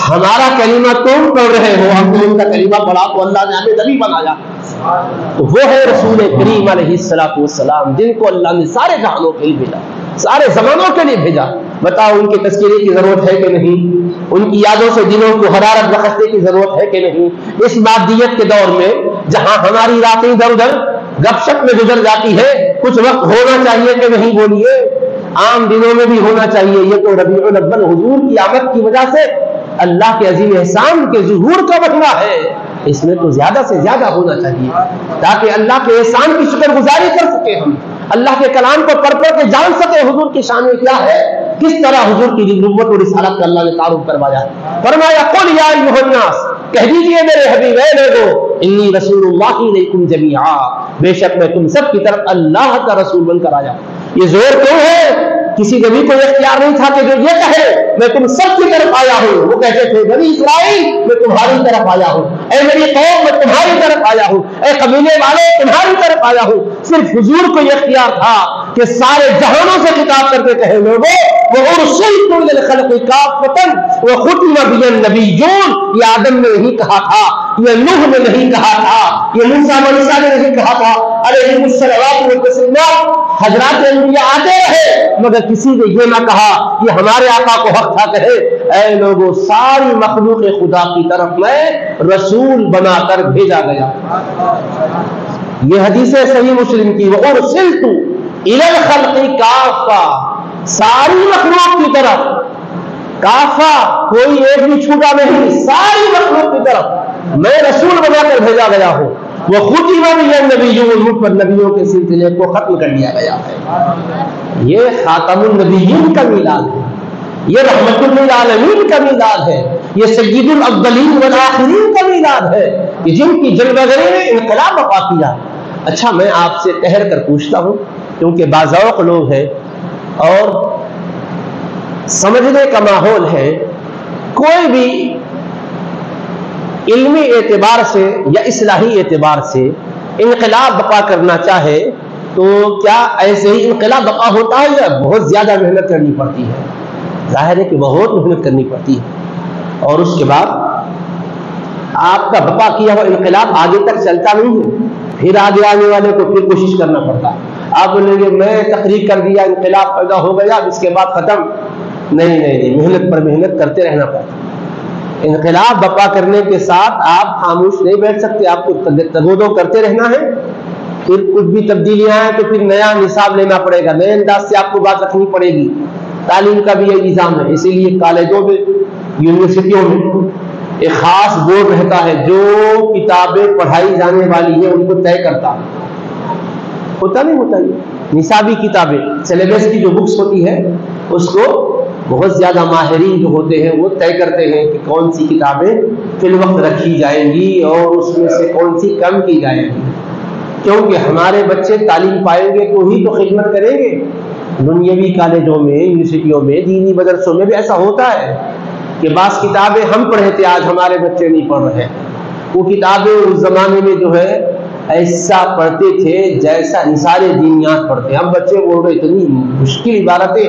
ہمارا کلمہ تم پڑھ رہے ہو، ہم نے ان کا کلمہ پڑھا تو اللہ نے ہمیں نبی بنایا، تو وہ ہے رسول کریم علیہ السلام جن کو اللہ نے سارے جہانوں کے لیے بھیجا۔ سارے زمانوں کے لیے بھیجا. بتاؤ ان کے تذکرے کی ضرورت ہے کہ نہیں؟ ان کی یادوں سے دلوں کو حرارت بخشنے کی ضرورت ہے کہ نہیں؟ اس مادیت کے دور میں جہاں ہماری راتیں ادھر ادھر گپ شپ میں گزر جاتی ہے، کچھ وقت ہونا چاہیے کہ نہیں؟ بولیے. عام دنوں میں بھی ہونا چاہیے. یہ تو ربیع الاول حضور کی آمد کی وجہ سے اللہ کے عظیم احسان کے ظہور کا مہینہ ہے. اس میں تو زیادہ سے زیادہ ہونا چاہیے تاکہ اللہ کے احسان کی شکر گزاری کر سکے، ہم اللہ کے کلام کو پڑھ پڑھ کے جان سکے حضور کی شان کیا ہے، کس طرح حضور کی نبوت اور رسالت کا اللہ نے تعارف کروایا. فرمایا قل یا ایھا الناس، کہہ دیجئے میرے حبیب اے لوگو، انی رسول اللہ الیکم جمیعا، بے شک میں تم سب کی طرف اللہ کا رسول بن کر آیا. یہ زور کیوں ہے؟ کسی نبی کو اختیار نہیں تھا کہ جو یہ کہے میں تم سب کی طرف آیا ہوں. وہ کہتے تھے بنی اسرائیل میں تمہاری طرف آیا ہوں، اے میری قوم میں تمہاری طرف آیا ہوں، اے قبیلے والے تمہاری طرف آیا ہوں. صرف حضور کو یہ اختیار تھا کہ سارے جہانوں سے خطاب کر کے کہے لوگوں وَأُرْسِلْتُ إِلَى الْخَلْقِ كَافَّةً وَخُتِمَ بِيَ النَّبِيُّونَ. یہ آدم نے نہیں کہا تھا، یہ نوح نے نہیں کہا تھا، یہ موسیٰ عیسیٰ نے نہیں کہا تھا علیہم الصلوات والتسلیمات. حضرات انبیاء آتے رہے مگر کسی نے یہ نہ کہا کہ ہمارے آقا کو حق تھا کہے اے لوگوں ساری مخلوق خدا کی طرف میں رسول بنا کر بھیجا گیا. یہ حدیث صحیح مسلم کی وَأُرْسِلْتُ إِلَى الْخَلْقِ كَافَّةً، ساری مخلوق کی طرف. کافہ کوئی ایک بھی چھوٹا نہیں، ساری مخلوق کی طرف میں رسول بنا کر بھیجا گیا ہوں. وہ ختم بِهِ النَّبِيُّونَ، مجھ پر نبیوں کے سلسلے کو ختم کر دیا گیا ہے. یہ خاتم النبیین کا میلاد ہے، یہ رحمت للعالمین کا میلاد ہے، یہ سید الاولین والآخرین کا میلاد ہے کہ جن کی جلوہگری نے انقلاب برپا کیا. اچھا میں آپ سے ٹہر کر پوچھتا ہوں کیونکہ باذوق لوگ ہیں اور سمجھنے کا ماحول ہے، کوئی بھی علمی اعتبار سے یا اصلاحی اعتبار سے انقلاب برپا کرنا چاہے تو کیا ایسے ہی انقلاب برپا ہوتا ہے یا بہت زیادہ محنت کرنی پڑتی ہے؟ ظاہر ہے کہ بہت محنت کرنی پڑتی ہے اور اس کے بعد آپ کا برپا کیا ہوا انقلاب آگے تک چلتا نہیں ہے، پھر آگے آنے والے کو پھر کوشش کرنا پڑتا ہے. آپ بولیں گے میں تقریر کر دیا انقلاب پیدا ہو گیا اب اس کے بعد ختم. نہیں، محنت پر محنت کرتے رہنا پڑتا. انقلاب برپا کرنے کے ساتھ آپ خاموش نہیں بیٹھ سکتے، آپ کو تگودو کرتے رہنا ہے. پھر کچھ بھی تبدیلیاں ہیں تو پھر نیا نصاب لینا پڑے گا، نئے انداز سے آپ کو بات رکھنی پڑے گی. تعلیم کا بھی یہ نظام ہے، اسی لیے کالجوں میں یونیورسٹیوں میں ایک خاص بورڈ رہتا ہے جو کتابیں پڑھائی جانے والی ہیں ان کو طے کرتا ہے. ہوتا نہیں ہوتا یہ نصابی کتابیں سلیبس کی جو بکس ہوتی ہے اس کو بہت زیادہ ماہرین جو ہوتے ہیں وہ طے کرتے ہیں کہ کون سی کتابیں فی الوقت رکھی جائیں گی اور اس میں سے کون سی کم کی جائیں گی، کیونکہ ہمارے بچے تعلیم پائیں گے تو ہی تو خدمت کریں گے. دنیاوی کالجوں میں یونیورسٹیوں میں دینی مدرسوں میں بھی ایسا ہوتا ہے کہ بعض کتابیں ہم پڑھے تھے آج ہمارے بچے نہیں پڑھ رہے. وہ کتابیں اس زمانے میں جو ہے ایسا پڑھتے تھے جیسا نثار دینیات پڑھتے. ہم بچے بول رہے اتنی مشکل عبارتیں،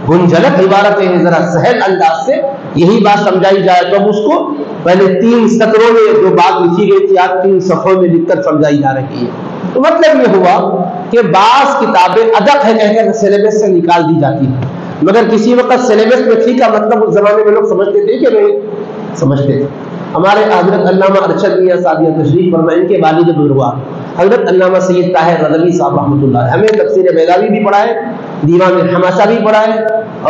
گنجلک عبارتیں ہیں، ذرا سہل انداز سے یہی بات سمجھائی جائے تو اب اس کو پہلے 3 سطروں میں جو بات لکھی گئی تھی آج 3 صفحوں میں لکھ کر سمجھائی جا رہی ہے. تو مطلب یہ ہوا کہ بعض کتابیں ادق ہے کہہ کر سلیبس سے نکال دی جاتی ہیں، مگر کسی وقت سلیبس میں تھی کا مطلب اس زمانے میں لوگ سمجھتے تھے کہ نہیں سمجھتے تھے. ہمارے حضرت علامہ ارشد میاں صاحب تشریف فرمائے، ان کے والد بزرگوار حضرت علامہ سید طاہر رضوی صاحب رحمۃ اللہ علیہ ہمیں تفسیر بیضاوی بھی پڑھائے، دیوان حماسہ بھی پڑھائے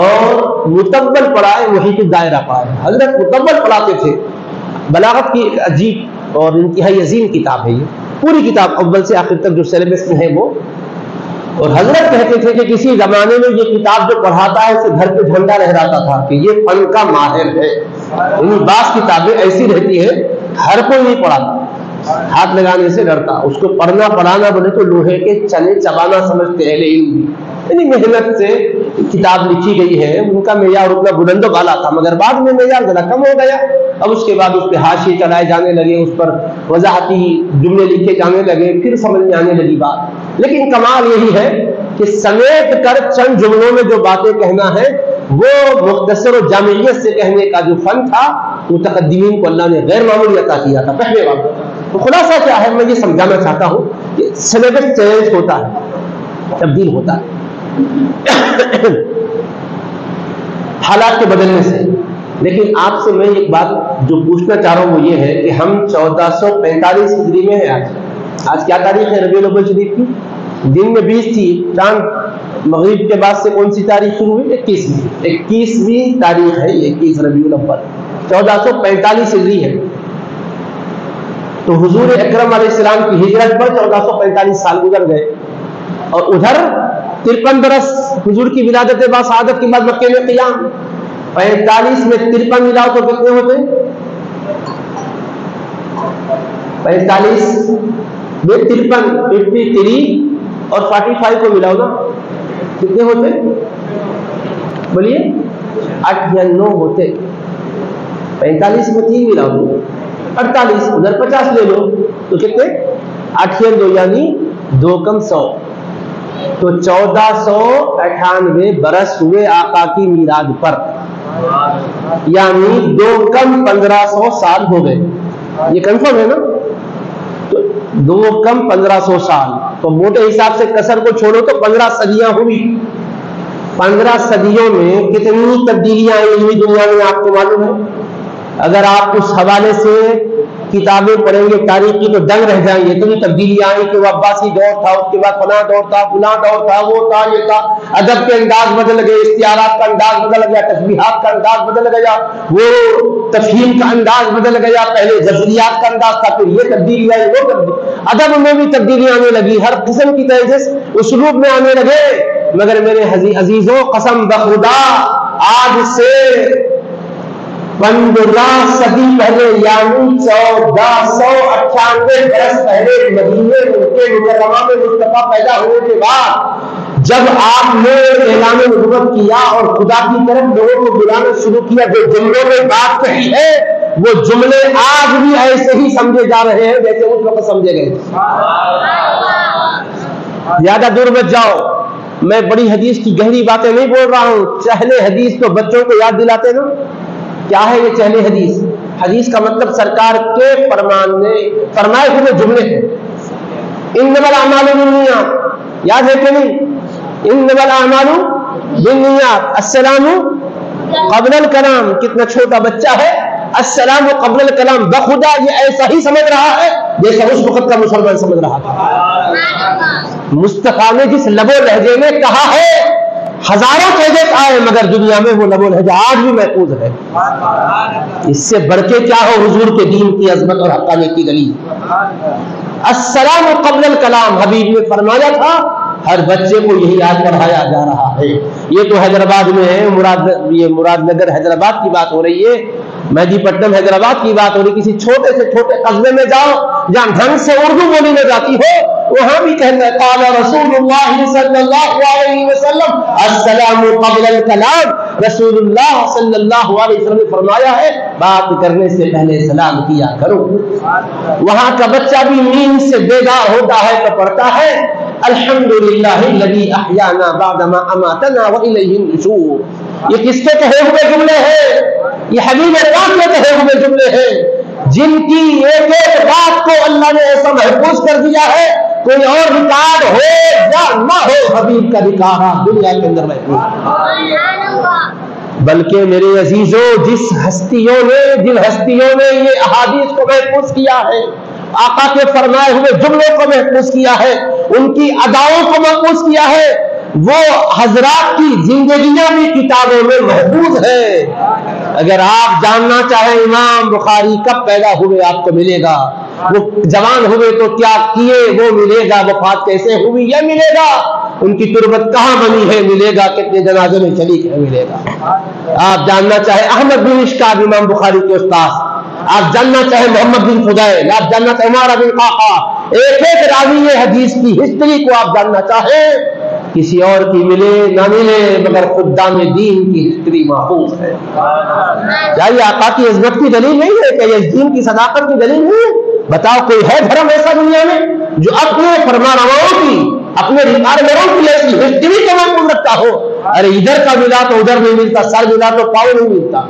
اور متبل پڑھائے، محیط الدائرہ پڑھائے. حضرت متبل پڑھاتے تھے، بلاغت کی عجیب اور انتہائی عظیم کتاب ہے یہ، پوری کتاب اول سے آخر تک جو سلیبس میں ہے وہ. اور حضرت کہتے تھے کہ کسی زمانے میں یہ کتاب جو پڑھاتا ہے اسے گھر پہ جھنڈا لہراتا تھا کہ یہ فن کا ماہر ہے. یعنی بعض کتابیں ایسی رہتی ہے ہر کوئی نہیں پڑھاتا، ہاتھ لگانے سے ڈرتا، اس کو پڑھنا پڑھانا بولے تو لوہے کے چنے چبانا سمجھتے اہل علم بھی. یعنی محنت سے کتاب لکھی گئی ہے، ان کا معیار اتنا بلند و بالا تھا مگر بعد میں معیار ذرا کم ہو گیا. اب اس کے بعد اس پہ حاشیے چلائے جانے لگے، اس پر وضاحتی جملے لکھے جانے لگے، پھر سمجھ میں آنے لگی بات. لیکن کمال یہی ہے کہ سمیٹ کر چند جملوں میں جو باتیں کہنا ہے وہ مختصر و جامعیت سے کہنے کا جو فن تھا متقدمین کو اللہ نے غیر معمولی عطا کیا تھا پہلے وقت. تو خلاصہ کیا ہے، میں یہ سمجھانا چاہتا ہوں کہ سلیبس چینج ہوتا ہے، تبدیل ہوتا ہے. حالات کے بدلنے سے. لیکن آپ سے میں ایک بات جو پوچھنا چاہ رہا ہوں وہ یہ ہے کہ ہم 1445 ہجری میں ہیں. آج کیا تاریخ ہے ربیع الاول شریف کی؟ دن میں 20 تھی، چاند مغرب کے بعد سے کون سی تاریخ شروع ہوئی؟ 21ویں تاریخ ہے یہ، 21 ربیع الاول 1445 ہجری ہے. تو حضور اکرم علیہ السلام کی ہجرت پر 1445 سال گزر گئے، اور ادھر 53 برس حضور کی ولادت با سعادت کے بعد مکے میں قیام. 45 میں 53 ملاؤ تو کتنے ہوتے؟ 45 میں 53 اور 45 کو ملاؤ نا، کتنے ہوتے؟ بولیے 8 یا 9 ہوتے. 45 میں 3 ملاؤ 48، ادھر 50 لے لو تو کتنے؟ 8 یا 2 یعنی 2 کم 100. تو 1498 برس ہوئے آقا کی میلاد پر، یعنی 2 کم 1500 سال ہو گئے. یہ کنفرم ہے نا؟ تو 2 کم 1500 سال، تو موٹے حساب سے کسر کو چھوڑو تو 15 صدیاں ہوئی. 15 صدیوں میں کتنی تبدیلیاں آئی ہوئی دنیا میں آپ کو معلوم ہے؟ اگر آپ اس حوالے سے کتابیں پڑھیں گے تاریخ کی تو دنگ رہ جائیں گے. اتنی تبدیلیاں آئی کہ وہ عباسی دور تھا، اس کے بعد فلاں دور تھا، فلاں دور تھا، وہ تھا، یہ تھا. ادب کے انداز بدل گئے، استعارات کا انداز بدل گیا، تشبیہات کا انداز بدل گیا، وہ تفہیم کا انداز بدل گیا. پہلے جزریات کا انداز تھا، پھر یہ تبدیلی آئی، وہ تبدیلی. ادب میں بھی تبدیلیاں آنے لگی، ہر قسم کی تیزس اسلوب میں آنے لگے. مگر میرے عزیزوں، قسم بخدا آج سے 15 صدی پہلے یعنی 1498 برس پہلے مدینے مکہ مکرمہ میں مصطفیٰ پیدا ہونے کے بعد جب آپ نے اعلان نبوت کیا اور خدا کی طرف لوگوں کو بلانا شروع کیا، جو جملوں میں بات کہی ہے وہ جملے آج بھی ایسے ہی سمجھے جا رہے ہیں جیسے اس وقت سمجھے گئے. زیادہ دور مت جاؤ، میں بڑی حدیث کی گہری باتیں نہیں بول رہا ہوں. چہلے حدیث تو بچوں کو یاد دلاتے نا. کیا ہے یہ چہلے حدیث؟ حدیث کا مطلب سرکار کے فرمائے ہوئے جملے ہیں. انما الاعمال بالنیات، یاد ہے کہ نہیں؟ انما الاعمال بالنیات. السلام قبل الکلام، کتنا چھوٹا بچہ ہے، السلام قبل الکلام. بخدا یہ ایسا ہی سمجھ رہا ہے جیسا اس وقت کا مسلمان سمجھ رہا تھا. مصطفیٰ نے جس لب و لہجے میں کہا ہے، ہزاروں چیزیں آئے مگر دنیا میں وہ لب و لہجہ آج بھی محفوظ ہے. اس سے بڑھ کے کیا ہو حضور کے دین کی عظمت اور حقانیت کی دلیل. السلام قبل الکلام حبیب نے فرمایا تھا، ہر بچے کو یہی یاد پڑھایا جا رہا ہے. یہ تو حیدرآباد میں ہے، مراد نگر حیدرآباد کی بات ہو رہی ہے، مہدی پٹنم حیدرآباد کی بات ہو رہی. کسی چھوٹے سے چھوٹے قصبے میں جاؤ جہاں ڈھنگ سے اردو بولی نہ جاتی ہو، وہاں بھی کہنا ہے قال رسول اللہ صلی اللہ علیہ وسلم السلام قبل الکلام. رسول اللہ صلی اللہ علیہ وسلم نے فرمایا ہے بات کرنے سے پہلے سلام کیا کرو. وہاں کا بچہ بھی نیند سے بیدار ہوتا ہے تو پڑھتا ہے الحمدللہ الذی احیانا بعدما اماتنا والیہ النشور. یہ کس کے کہے ہوئے جملے ہیں؟ یہ حبیب پاک کے کہے ہوئے جملے ہیں، جن کی ایک ایک بات کو اللہ نے ایسا محفوظ کر دیا ہے کوئی اور ریکارڈ ہو یا نہ ہو، حبیب کا ریکارڈ دنیا کے اندر محفوظ. بلکہ میرے عزیزوں، جن ہستیوں نے یہ احادیث کو محفوظ کیا ہے، آقا کے فرمائے ہوئے جملوں کو محفوظ کیا ہے، ان کی اداؤں کو محفوظ کیا ہے، وہ حضرات کی زندگیاں بھی کتابوں میں محفوظ ہے. اگر آپ جاننا چاہیں امام بخاری کب پیدا ہوئے آپ کو ملے گا، وہ جوان ہوئے تو کیا کیے وہ ملے گا، وفات کیسے ہوئی یہ ملے گا، ان کی تربت کہاں بنی ہے ملے گا، کتنے جنازے میں شریک ہے ملے گا. آپ جاننا چاہیں احمد بن اشکاب امام بخاری کے استاد، آپ جاننا چاہیں محمد بن فضیل، آپ جاننا چاہیں عمارہ بن قعقاع، ایک ایک راوی حدیث کی ہسٹری کو آپ جاننا چاہیں، کسی اور کی ملے نہ ملے مگر خدام دین کی ہسٹری محفوظ ہے. کیا یہ آقا کی عظمت کی دلیل نہیں ہے؟ کہ یہ دین کی صداقت کی دلیل نہیں ہے؟ بتاؤ کوئی ہے دھرم ایسا دنیا میں جو اپنے فرمانرواؤں کی، اپنے ریکارڈروں کی ایسی ہسٹری کو محفوظ رکھتا ہو؟ ارے ادھر کا ملا تو ادھر نہیں ملتا، سر ملا تو پاؤں نہیں ملتا.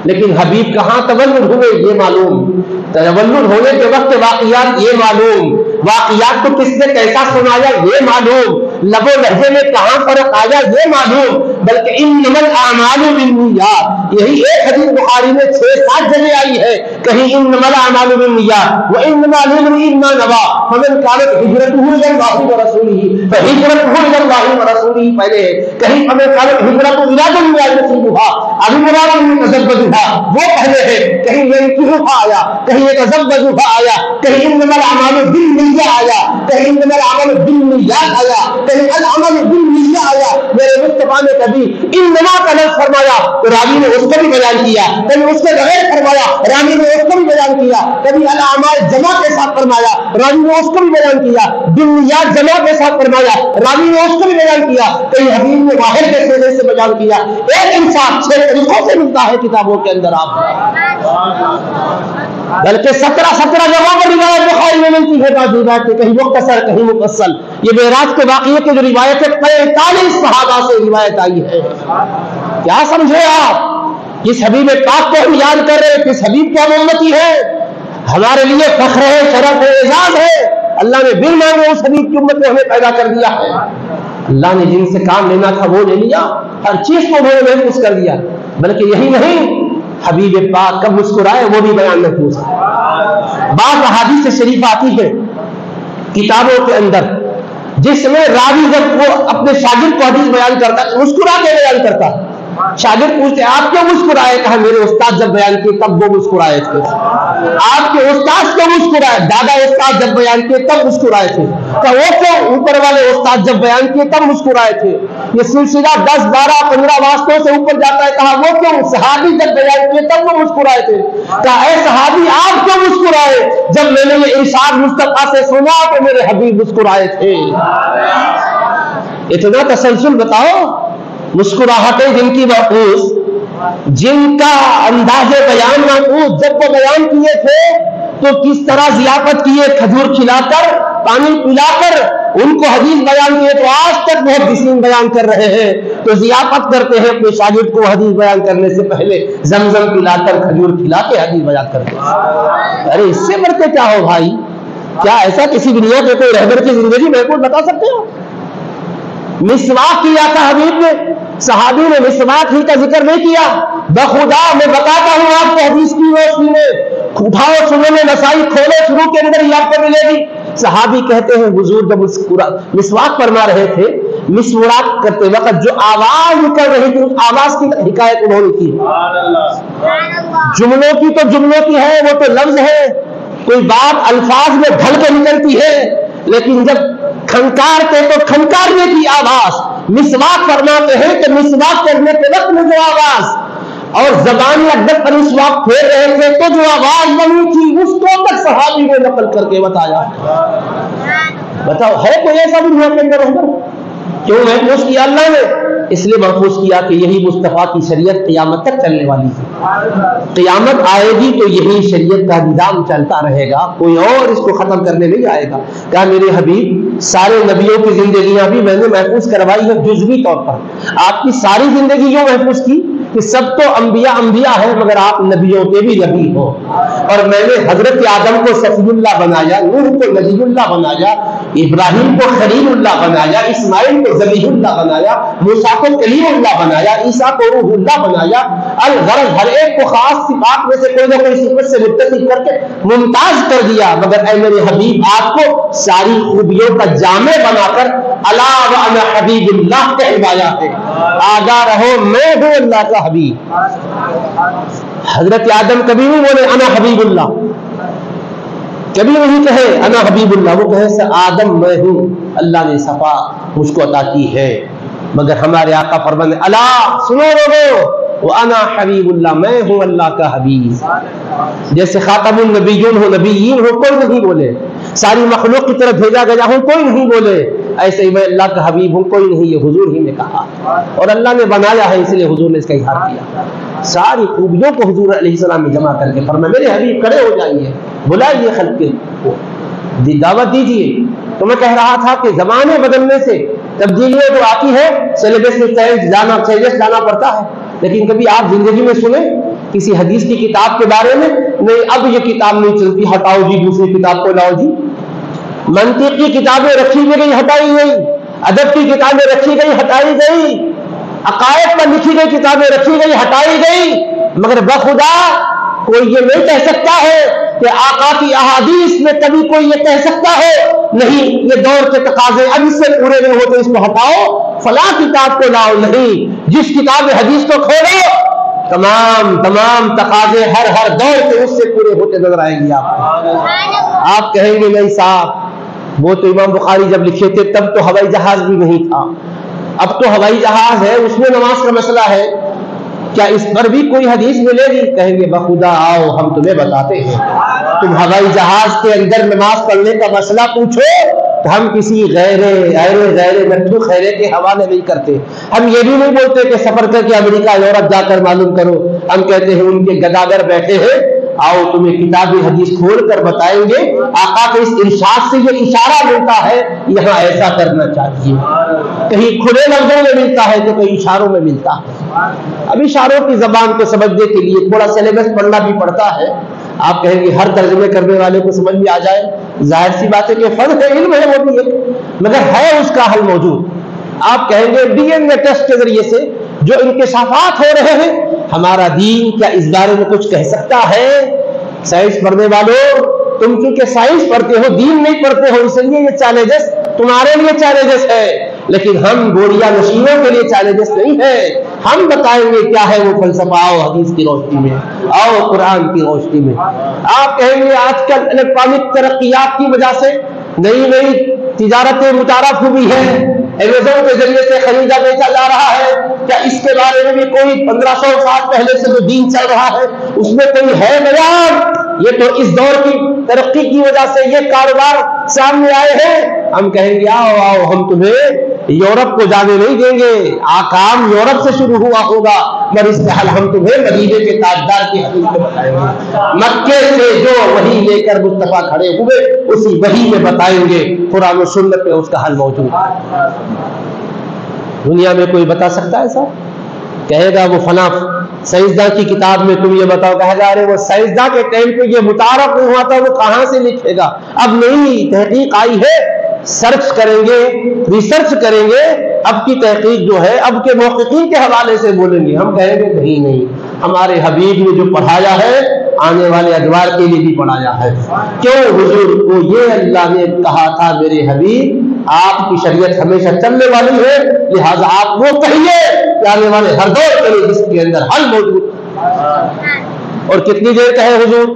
لیکن حبیب کہاں تولد ہوئے یہ معلوم، تولد ہونے کے وقت واقعات یہ معلوم، واقعات کو کس نے کیسا سنایا یہ معلوم، لب و لہجے میں کہاں فرق آیا یہ معلوم، بلکہ انما الاعمال بالنیات، یہی ایک حدیث بخاری میں 6-7 جگہ آئی ہے، کہیں انما الاعمال بالنیات وانما لامرئ ما نوى فمن كانت هجرته الى الله ورسوله فهجرته الى الله ورسوله پہلے ہے، کہیں فمن كانت هجرته الى دنيا يصيبها ابھی مراد میں تزوجها وہ پہلے ہے، کہیں ينكحها آیا، کہیں يتزوجها آیا، کہیں انما الاعمال بالنیات آیا، کہیں انما الاعمال بالنیات آیا، کہیں العمل بالنیات آیا۔ میرے مصطفیٰ نے کبھی انما کا لفظ فرمایا تو راوی نے اس کو بھی بیان کیا، کبھی اس کے بغیر فرمایا راوی نے اس کو بھی بیان کیا، کبھی الاعمال جمع کے ساتھ فرمایا راوی نے اس کو بھی بیان کیا، بالنیات جمع کے ساتھ فرمایا راوی نے اس کو بھی بیان کیا، کئی حدیث میں واحد کے سیرے سے بیان کیا۔ ایک انصاف 6 طریقوں سے ملتا ہے کتابوں کے اندر آپ، بلکہ 17 جگہوں پر روایت بخاری میں ملتی ہے باوجود کہ کہیں مختصر کہیں مفصل۔ یہ معراج کے واقعے کی جو روایت ہے 45 صحابہ سے روایت آئی ہے۔ کیا سمجھے آپ؟ جس حبیب پاک کو ہم یاد کر رہے ہیں، کس حبیب کی ہم امتی ہے، ہمارے لیے فخر ہے، شرف ہے، اعزاز ہے۔ اللہ نے بن مانگے اس حبیب کی امت میں ہمیں پیدا کر دیا ہے۔ اللہ نے جن سے کام لینا تھا وہ لے لیا، ہر چیز کو انہوں نے محفوظ کر دیا۔ بلکہ یہی نہیں، حبیب پاک کب مسکرائے وہ بھی بیان محفوظ ہے۔ بعض احادیث شریف آتی ہے کتابوں کے اندر جس میں راوی جب وہ اپنے شاگرد کو حدیث بیان کرتا ہے مسکرا کے بیان کرتا ہے، شاگرد پوچھتے آپ کیوں مسکرائے؟ کہا میرے استاد جب بیان کیے تب وہ مسکرائے تھے۔ آپ کے استاد کیوں مسکرائے؟ دادا استاد جب بیان کیے تب مسکرائے تھے۔ کہ وہ کیوں؟ اوپر والے استاد جب بیان کیے تب مسکرائے تھے۔ یہ سلسلہ 10 12 15 واسطوں سے اوپر جاتا ہے۔ کہا وہ کیوں؟ صحابی جب بیان کیے تب وہ مسکرائے تھے۔ کہا اے صحابی آپ کیوں مسکرائے؟ جب میں نے یہ ارشاد مصطفیٰ سے سنا تو میرے حبیب مسکرائے تھے۔ اتنا تسلسل بتاؤ، مسکراہٹیں جن کی محفوظ، جن کا انداز بیان محفوظ، جب وہ بیان کیے تھے تو کس طرح ضیافت کیے، کھجور کھلا کر، پانی پلا کر ان کو حدیث بیان کیے، تو آج تک محدثین بیان کر رہے ہیں تو ضیافت کرتے ہیں اپنے شاگرد کو حدیث بیان کرنے سے پہلے زمزم پلا کر، کھجور کھلا کے حدیث بیان کرتے ہیں۔ ارے اس سے بڑھ کے کیا ہو بھائی؟ کیا ایسا کسی دنیا کے کوئی رہبر کی زندگی محفوظ بتا سکتے ہو؟ مسواک کیا تھا حبیب نے، صحابی نے مسواک ہی کا ذکر نہیں کیا۔ بخدا میں بتاتا ہوں آپ کو حدیث کی روشنی میں، اٹھاؤ سنن نسائی کھولو، شروع کے اندر ہی آپ کو ملے گی۔ صحابی کہتے ہیں حضور جب مسواک فرما رہے تھے، مسواک کرتے وقت جو آواز نکل رہی تھی اس آواز کی حکایت انہوں نے کی۔ جملوں کی تو جملوں کی ہے، وہ تو لفظ ہے، کوئی بات الفاظ میں ڈھل کے نکلتی ہے، لیکن جب کھنکارتے تو کھنکارنے کی آواز، مسواک فرماتے ہیں کہ مسواک کرنے کے وقت میں جو آواز، اور زبان اقدس پر مسواک پھیر رہے تھے تو جو آواز بنی تھی اس کو تک صحابی نے نقل کر کے بتایا۔ بتاؤ ہے کوئی ایسا دنیا کے اندر ہوگا؟ کیوں محفوظ کیا اللہ نے؟ اس لیے محفوظ کیا کہ یہی مصطفیٰ کی شریعت قیامت تک چلنے والی ہے۔ قیامت آئے گی تو یہی شریعت کا نظام چلتا رہے گا، کوئی اور اس کو ختم کرنے نہیں آئے گا۔ کیا میرے حبیب سارے نبیوں کی زندگیاں بھی میں نے محفوظ کروائی ہے جزوی طور پر۔ آپ کی ساری زندگی کیوں محفوظ کی؟ کہ سب تو انبیاء ہیں مگر آپ نبیوں کے بھی نبی ہو، اور میں نے حضرت آدم کو صفی اللہ بنایا، نوح کو نبی اللہ بنایا، ابراہیم کو خلیل اللہ بنایا، اسماعیل کو ذبیح اللہ بنایا، موسیٰ کو کلیم اللہ بنایا، عیسیٰ کو روح اللہ بنایا۔ الغرض ہر ایک کو خاص صفات میں سے کوئی نہ کوئی صفت سے متصف کر کے ممتاز کر دیا، مگر اے میرے حبیب آپ کو ساری خوبیوں کا جامع بنا کر الا وانا حبیب اللہ کہوایا ہے۔ آگاہ رہو میں ہوں اللہ کا حبیب۔ حضرت آدم کبھی نہیں بولے انا حبیب اللہ، کبھی نہیں کہے انا حبیب اللہ، وہ کہے سے آدم میں ہوں، اللہ نے صفا مجھ کو عطا کی ہے۔ مگر ہمارے آقا فرمانے الا سنو لوگو وانا حبیب اللہ، میں ہوں اللہ کا حبیب۔ جیسے خاتم النبیون ہو، نبیین ہو، کوئی نہیں بولے، ساری مخلوق کی طرف بھیجا گیا ہوں، کوئی نہیں بولے، ایسے ہی میں اللہ کا حبیب ہوں، کوئی نہیں، یہ حضور ہی نے کہا، اور اللہ نے بنایا ہے اس لیے حضور نے اس کا اظہار کیا۔ ساری خوبیوں کو حضور علیہ السلام نے جمع کر کے فرمایا میرے حبیب کھڑے ہو جائیے، بلائیے خلق کو، دعوت دیجیے۔ تو میں کہہ رہا تھا کہ زمانے بدلنے سے تبدیلیاں جو آتی ہے سلیبس میں چینجز لانا پڑتا ہے، لیکن کبھی آپ زندگی میں سنیں کسی حدیث کی کتاب کے بارے میں، نہیں اب یہ کتاب نہیں چلتی، ہٹاؤ جی دوسری کتاب کو لاؤ جی۔ منطق کی کتابیں رکھی ہوئی گئی، ہٹائی گئی، ادب کی کتابیں رکھی گئی ہٹائی گئی، عقائد پر لکھی گئی کتابیں رکھی گئی ہٹائی گئی، مگر بخدا کوئی یہ نہیں کہہ سکتا ہے کہ آقا کی احادیث میں کبھی کوئی یہ کہہ سکتا ہے نہیں یہ دور کے تقاضے اب اس سے پورے نہیں ہوتے، اس کو ہٹاؤ، فلاں کتاب کو لاؤ۔ نہیں، جس کتاب حدیث کو کھولو تمام تقاضے ہر دور سے اس سے پورے ہوتے نظر آئیں گے آپ کہیں گے نہیں صاحب وہ تو امام بخاری جب لکھے تھے تب تو ہوائی جہاز بھی نہیں تھا، اب تو ہوائی جہاز ہے، اس میں نماز کا مسئلہ ہے، کیا اس پر بھی کوئی حدیث ملے گی؟ کہیں گے بخدا آؤ ہم تمہیں بتاتے ہیں، تم ہوائی جہاز کے اندر نماز پڑھنے کا مسئلہ پوچھو تو ہم کسی غیر نٹو خیرے کے حوالے نہیں کرتے، ہم یہ بھی نہیں بولتے کہ سفر کر کے امریکہ یورپ جا کر معلوم کرو، ہم کہتے ہیں ان کے گداگر بیٹھے ہیں، آؤ تمہیں کتاب حدیث کھول کر بتائیں گے، آقا کے اس ارشاد سے یہ اشارہ ملتا ہے یہاں ایسا کرنا چاہیے، کہیں کھلے لفظوں میں ملتا ہے تو کہیں اشاروں میں ملتا ہے۔ اب اشاروں کی زبان کو سمجھنے کے لیے تھوڑا سلیبس پڑھنا بھی پڑتا ہے، آپ کہیں گے ہر ترجمے کرنے والے کو سمجھ میں آ جائے، ظاہر سی بات ہے کہ فرض ہے، علم ہے وہ بھی ہے، مگر ہے اس کا حل موجود۔ آپ کہیں گے ڈی این اے ٹیسٹ کے ذریعے سے جو انکشافات ہو رہے ہیں، ہمارا دین کیا اس بارے میں کچھ کہہ سکتا ہے؟ سائنس پڑھنے والوں تم کیونکہ سائنس پڑھتے ہو دین نہیں پڑھتے ہو، اس لیے یہ چیلنجز تمہارے لیے چیلنجز ہے، لیکن ہم گوریا نشینوں کے لیے چیلنجز نہیں ہے، ہم بتائیں گے کیا ہے وہ فلسفہ، آؤ حدیث کی روشنی میں، آؤ قرآن کی روشنی میں۔ آپ کہیں گے آج کل الیکٹرانک ترقیات کی وجہ سے نئی تجارتیں متعارف ہوئی ہے، امیزون کے ذریعے سے خریدا بیچا جا رہا ہے، کیا اس کے بارے میں بھی کوئی 1500 سال پہلے سے جو دین چل رہا ہے اس میں کوئی ہے بیان؟ یہ تو اس دور کی ترقی کی وجہ سے یہ کاروبار سامنے آئے ہیں۔ ہم کہیں گے آؤ ہم تمہیں یورپ کو جانے نہیں دیں گے، کام یورپ سے شروع ہوا ہوگا، مگر اس کا حل ہم تمہیں مدینے کے تاجدار کی حدیث میں بتائیں گے، مکے سے جو وحی لے کر مصطفیٰ کھڑے ہوئے اسی وحی میں بتائیں گے، قرآن و سنت میں اس کا حل موجود ہے۔ دنیا میں کوئی بتا سکتا ہے ایسا؟ کہے گا وہ فلاں سائنسداں کی کتاب میں تم یہ بتاؤ، کہے گا ارے وہ سائنسداں کے ٹائم پہ یہ متعارف نہیں ہوا تھا، وہ کہاں سے لکھے گا؟ اب نئی تحقیق آئی ہے، سرچ کریں گے، ریسرچ کریں گے، اب کی تحقیق جو ہے اب کے محققین کے حوالے سے بولیں گے۔ ہم کہیں گے نہیں، ہمارے حبیب نے جو پڑھایا ہے آنے والے ادوار کے لیے بھی پڑھایا ہے۔ کیوں؟ حضور کو یہ اللہ نے کہا تھا میرے حبیب آپ کی شریعت ہمیشہ چلنے والی ہے، لہذا آپ وہ کہیے کہ آنے والے ہر دور کے لیے جس کے اندر حل موجود ہے۔ اور کتنی دیر کہے حضور؟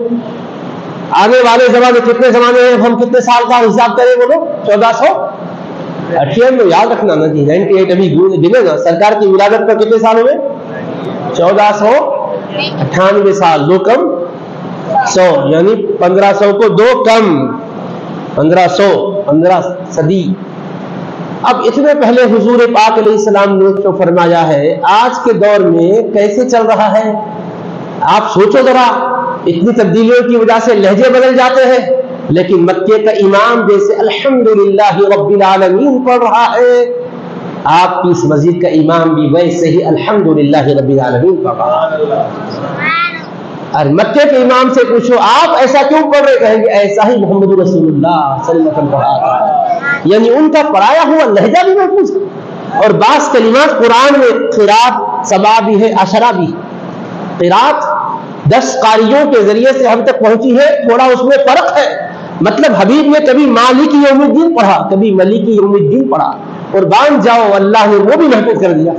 آنے والے زمانے کتنے زمانے ہیں؟ ہم کتنے سال کا حساب کریں بولو؟ 1498 یاد رکھنا نا جی، 98 ابھی گنے نا، سرکار کی ولادت پر کتنے سال ہوئے؟ 1498 سال، 2 کم 100، یعنی 1500 کو 2 کم 1500 صدی۔ اب اتنے پہلے حضور پاک علیہ السلام نے جو فرمایا ہے آج کے دور میں کیسے چل رہا ہے؟ آپ سوچو ذرا، اتنی تبدیلیوں کی وجہ سے لہجے بدل جاتے ہیں، لیکن مکے کا امام جیسے الحمدللہ رب العالمین پڑھ رہا ہے، آپ کی اس مسجد کا امام بھی ویسے ہی الحمدللہ رب العالمین پڑھ رہا ہے۔ اور مکے کے امام سے پوچھو آپ ایسا کیوں پڑھ رہے؟ کہیں گے ایسا ہی محمد رسول اللہ صلی اللہ علیہ وسلم پڑھا تھا، یعنی ان کا پڑھایا ہوا لہجہ بھی محفوظ ہے۔ اور بعض کلمات قرآن میں قرات سبا بھی ہے، عشرہ بھی، قرات 10 قاریوں کے ذریعے سے ہم تک پہنچی ہے، تھوڑا اس میں فرق ہے، مطلب حبیب نے کبھی مالک یوم الدین پڑھا، کبھی ملک یوم الدین پڑھا، قربان جاؤ اللہ نے وہ بھی محفوظ کر دیا۔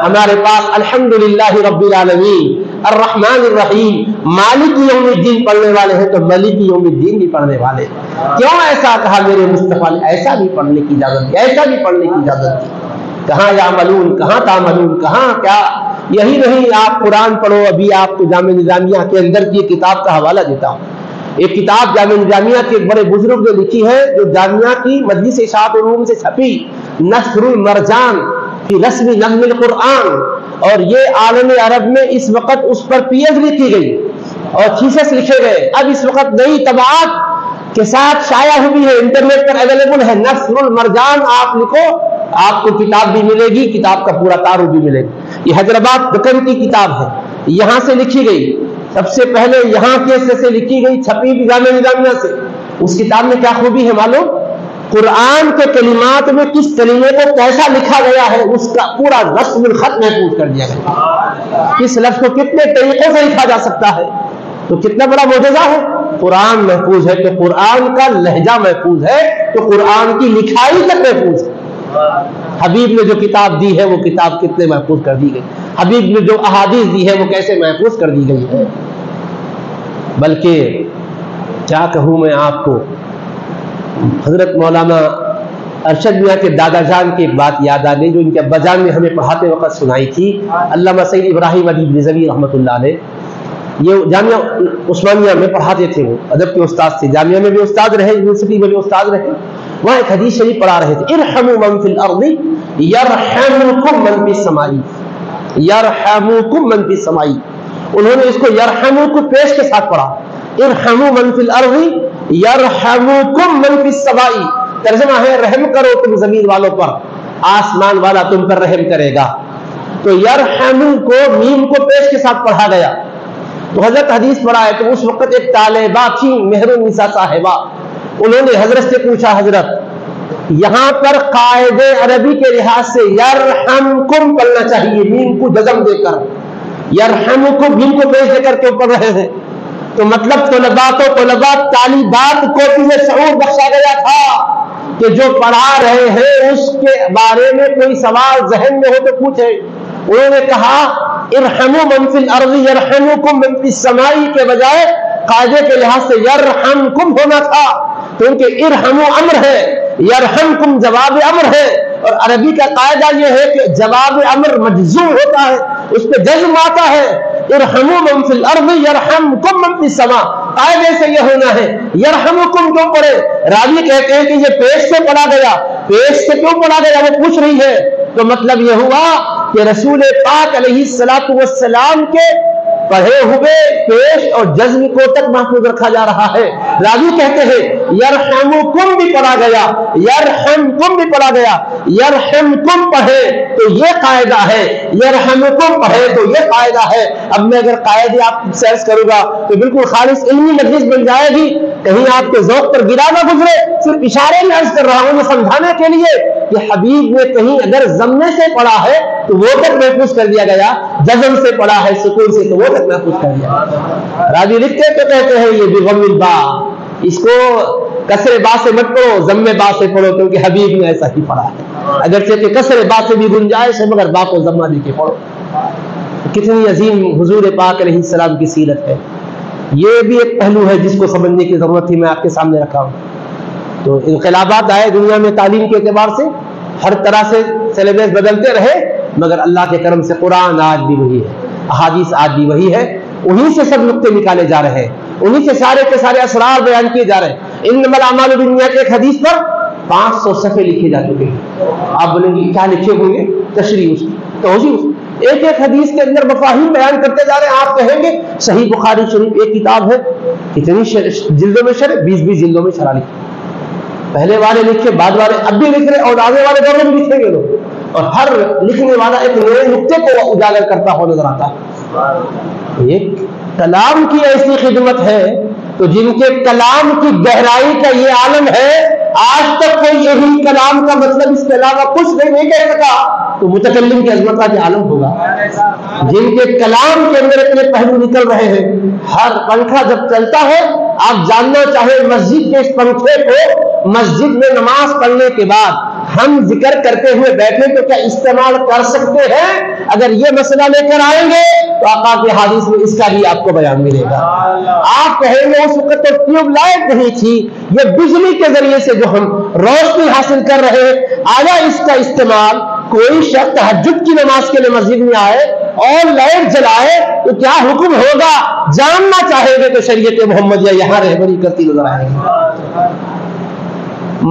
ہمارے پاس الحمدللہ رب العالمین الرحمن الرحیم مالک یوم الدین پڑھنے والے ہیں تو ملک یوم الدین بھی پڑھنے والے۔ کیوں ایسا کہا میرے مصطفیٰ نے؟ ایسا بھی پڑھنے کی اجازت دی، ایسا بھی پڑھنے کی اجازت دی۔ کہاں یعملون، کہاں تعملون، کہاں کیا؟ یہی نہیں، آپ قرآن پڑھو۔ ابھی آپ کو جامعہ نظامیہ کے اندر کی کتاب کا حوالہ دیتا ہوں، ایک کتاب جامعہ نظامیہ کے ایک بڑے بزرگ نے لکھی ہے جو جامعہ کی مجلس اشاعت علوم سے چھپی، نثر المرجان فی رسم نظم القرآن، اور یہ عالم عرب میں اس وقت اس پر پی ایچ ڈی کی گئی اور تھیسس لکھے گئے۔ اب اس وقت نئی طباعت کے ساتھ شائع ہوئی ہے، انٹرنیٹ پر اویلیبل ہے، نثر المرجان آپ لکھو آپ کو کتاب بھی ملے گی، کتاب کا پورا تعارف بھی ملے گا۔ یہ حیدرآباد دکن کی کتاب ہے، یہاں سے لکھی گئی، سب سے پہلے یہاں کے سے لکھی گئی، چھپی بھی جامعہ نظامیہ سے۔ اس کتاب میں کیا خوبی ہے معلوم؟ قرآن کے کلمات میں کس کلمے کو کیسا لکھا گیا ہے اس کا پورا رسم الخط محفوظ کر دیا گیا، کس لفظ کو کتنے طریقوں سے لکھا جا سکتا ہے، تو کتنا بڑا معجزہ ہے۔ قرآن محفوظ ہے تو قرآن کا لہجہ محفوظ ہے تو قرآن کی لکھائی تک محفوظ ہے۔ حبیب نے جو کتاب دی ہے وہ کتاب کتنے محفوظ کر دی گئی، حبیب نے جو احادیث دی ہے وہ کیسے محفوظ کر دی گئی ہے۔ بلکہ کیا کہوں میں آپ کو، حضرت مولانا ارشد میاں کے دادا جان کی ایک بات یاد آ گئی جو ان کے ابا جان نے ہمیں پڑھاتے وقت سنائی تھی۔ علامہ سید ابراہیم ادیب رضوی رحمۃ اللہ علیہ، یہ جامعہ عثمانیہ میں پڑھاتے تھے، وہ ادب کے استاد تھے، جامعہ میں بھی استاد رہے، یونیورسٹی میں بھی استاد رہے۔ وہاں ایک حدیث شریف پڑھا رہے تھے، ارحموا من فی الارض یرحمکم من فی السماء، یرحمکم من فی السماء۔ انہوں نے اس کو یرحمو کو پیش کے ساتھ پڑھا، ارحموا من فی الارض یرحمکم من فی السماء۔ ترجمہ ہے رحم کرو تم زمین والوں پر، آسمان والا تم پر رحم کرے گا۔ تو یرحمو کو میم کو پیش کے ساتھ پڑھا گیا۔ تو حضرت حدیث پڑھا ہے تو اس وقت ایک طالبہ تھی مہر النساء صاحبہ، انہوں نے حضرت سے پوچھا، حضرت یہاں پر قاعدے عربی کے لحاظ سے یرحمکم پڑھنا چاہیے، میم کو جزم دے کر، یرحمکم میم کو پیش دے کر کیوں پڑھ رہے ہیں؟ تو مطلب طلباء طالبات کو بھی شعور بخشا گیا تھا کہ جو پڑھا رہے ہیں اس کے بارے میں کوئی سوال ذہن میں ہو تو پوچھے۔ انہوں نے کہا ارحموا من فی الارض یرحمکم من فی السماء کے بجائے قاعدے کے لحاظ سے یرحمکم ہونا تھا، کیونکہ ارحموا امر ہے، یرحمکم جواب امر ہے، اور عربی کا قاعدہ یہ ہے کہ جواب امر مجزوم ہوتا ہے، اس پہ جزم آتا ہے۔ ارحموا من فی الارض یرحمکم من فی السماء، قاعدے سے یہ ہونا ہے۔ یرحمکم کیوں پڑھے؟ راوی کہتے ہیں کہ یہ پیش سے پڑھا گیا، پیش سے کیوں پڑھا گیا وہ پوچھ رہی ہے، تو مطلب یہ ہوا کہ رسول پاک علیہ الصلوۃ والسلام کے پڑھے ہوئے پیش اور جزم کو تک محفوظ رکھا جا رہا ہے۔ راوی کہتے ہیں یرحمکم بھی پڑھا گیا، یرحمکم بھی پڑھا گیا، یرحمکم پڑھے تو یہ قاعدہ ہے، یرحمکم پڑھے تو یہ قاعدہ ہے۔ اب میں اگر قاعدے آپ سرچ کروں گا تو بالکل خالص علمی مجلس بن جائے گی، کہیں آپ کے ذوق پر گرا نہ گزرے، صرف اشارے میں عرض کر رہا ہوں میں سمجھانے کے لیے کہ حبیب نے کہیں اگر ضمے سے پڑھا ہے تو وہ تک محفوظ کر دیا گیا، جزم سے پڑھا ہے سکون سے تو وہ تک محفوظ کر دیا۔ راوی لکھتے تو کہتے ہیں یہ بغم البا، اس کو کسر با سے مت پڑھو، ضم با سے پڑھو، کیونکہ حبیب نے ایسا ہی پڑھا ہے، اگرچہ کہ کسر با سے بھی گنجائش ہے مگر با کو ضمہ دے کے پڑھو۔ کتنی عظیم حضور پاک علیہ السلام کی سیرت ہے، یہ بھی ایک پہلو ہے جس کو سمجھنے کی ضرورت تھی، میں آپ کے سامنے رکھا ہوں۔ تو انقلابات آئے دنیا میں تعلیم کے اعتبار سے، ہر طرح سے سلیبس بدلتے رہے، مگر اللہ کے کرم سے قرآن آج بھی وہی ہے، احادیث آج بھی وہی ہے، انہی سے سب نقطے نکالے جا رہے ہیں، انہی سے سارے کے سارے اسرار بیان کیے جا رہے ہیں۔ انما الاعمال بالنیات ایک حدیث پر 500 صفحے لکھے جا چکے ہیں۔ آپ بولیں گے کیا لکھے ہوں گے؟ تشریح اس کی، توضیح اس کی، ایک ایک حدیث کے اندر مفاہیم بیان کرتے جا رہے ہیں۔ آپ کہیں گے صحیح بخاری شریف ایک کتاب ہے، کتنی جلدوں میں شرح؟ 20 جلدوں میں شرح لکھی، پہلے والے لکھے، بعد والے اب بھی لکھ رہے اور آگے والے دور میں بھی لکھیں گے لوگ، اور ہر لکھنے والا ایک نئے نقطے کو اجاگر کرتا ہوا نظر آتا ہے۔ ایک کلام کی ایسی خدمت ہے تو جن کے کلام کی گہرائی کا یہ عالم ہے، آج تک کوئی یہی کلام کا مطلب اس کے علاوہ کچھ نہیں کہہ سکا، تو متکلم کی عظمت کا کیا عالم ہوگا؟ جن کے کلام کے اندر اتنے پہلو نکل رہے ہیں، ہر پنکھا جب چلتا ہے، آپ جاننا چاہے مسجد کے اس پنکھے کو مسجد میں نماز پڑھنے کے بعد ہم ذکر کرتے ہوئے بیٹھے تو کیا استعمال کر سکتے ہیں؟ اگر یہ مسئلہ لے کر آئیں گے تو آقا کے حدیث میں اس کا بھی آپ کو بیان ملے گا۔ آپ کہیں گے اس وقت تو ٹیوب لائٹ نہیں تھی، یہ بجلی کے ذریعے سے جو ہم روشنی حاصل کر رہے ہیں، آیا اس کا استعمال کوئی شخص تہجد کی نماز کے لیے مسجد میں آئے اور لائٹ جلائے تو کیا حکم ہوگا؟ جاننا چاہیں گے تو شریعت محمدیہ یہاں رہبری کرتی نظر آئے گی۔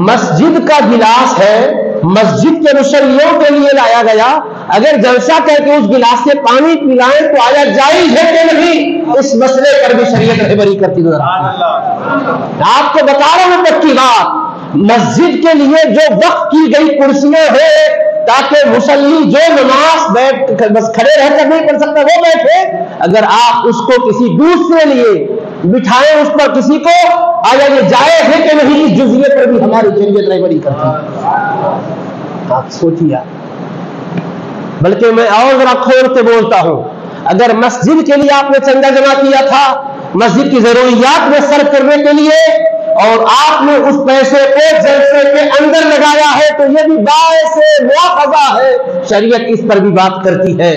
مسجد کا گلاس ہے، مسجد کے مصلیوں کے لیے لایا گیا، اگر جلسہ کر کے اس گلاس سے پانی پلائیں تو آیا جائز ہے کہ نہیں؟ اس مسئلے پر بھی شریعت رہبری کرتی نظر آتی ہے۔ آپ کو بتا رہا ہوں پکی بات، مسجد کے لیے جو وقف کی گئی کرسیاں ہیں تاکہ مصلی جو نماز بس کھڑے رہ کر نہیں پڑھ سکتا وہ بیٹھے، اگر آپ اس کو کسی دوسرے لیے بٹھائیں اس پر کسی کو، آیا یہ جائز ہے کہ نہیں، اس جزیے پر بھی ہماری شریعت رہبری کرتی ہے۔ آپ سوچیے۔ بلکہ میں اور ذرا کھول کے بولتا ہوں، اگر مسجد کے لیے آپ نے چندہ جمع کیا تھا، مسجد کی ضروریات میں صرف کرنے کے لیے، اور آپ نے اس پیسے کو جلسے کے اندر لگایا ہے، تو یہ بھی باعث مواخذہ ہے۔ شریعت اس پر بھی بات کرتی ہے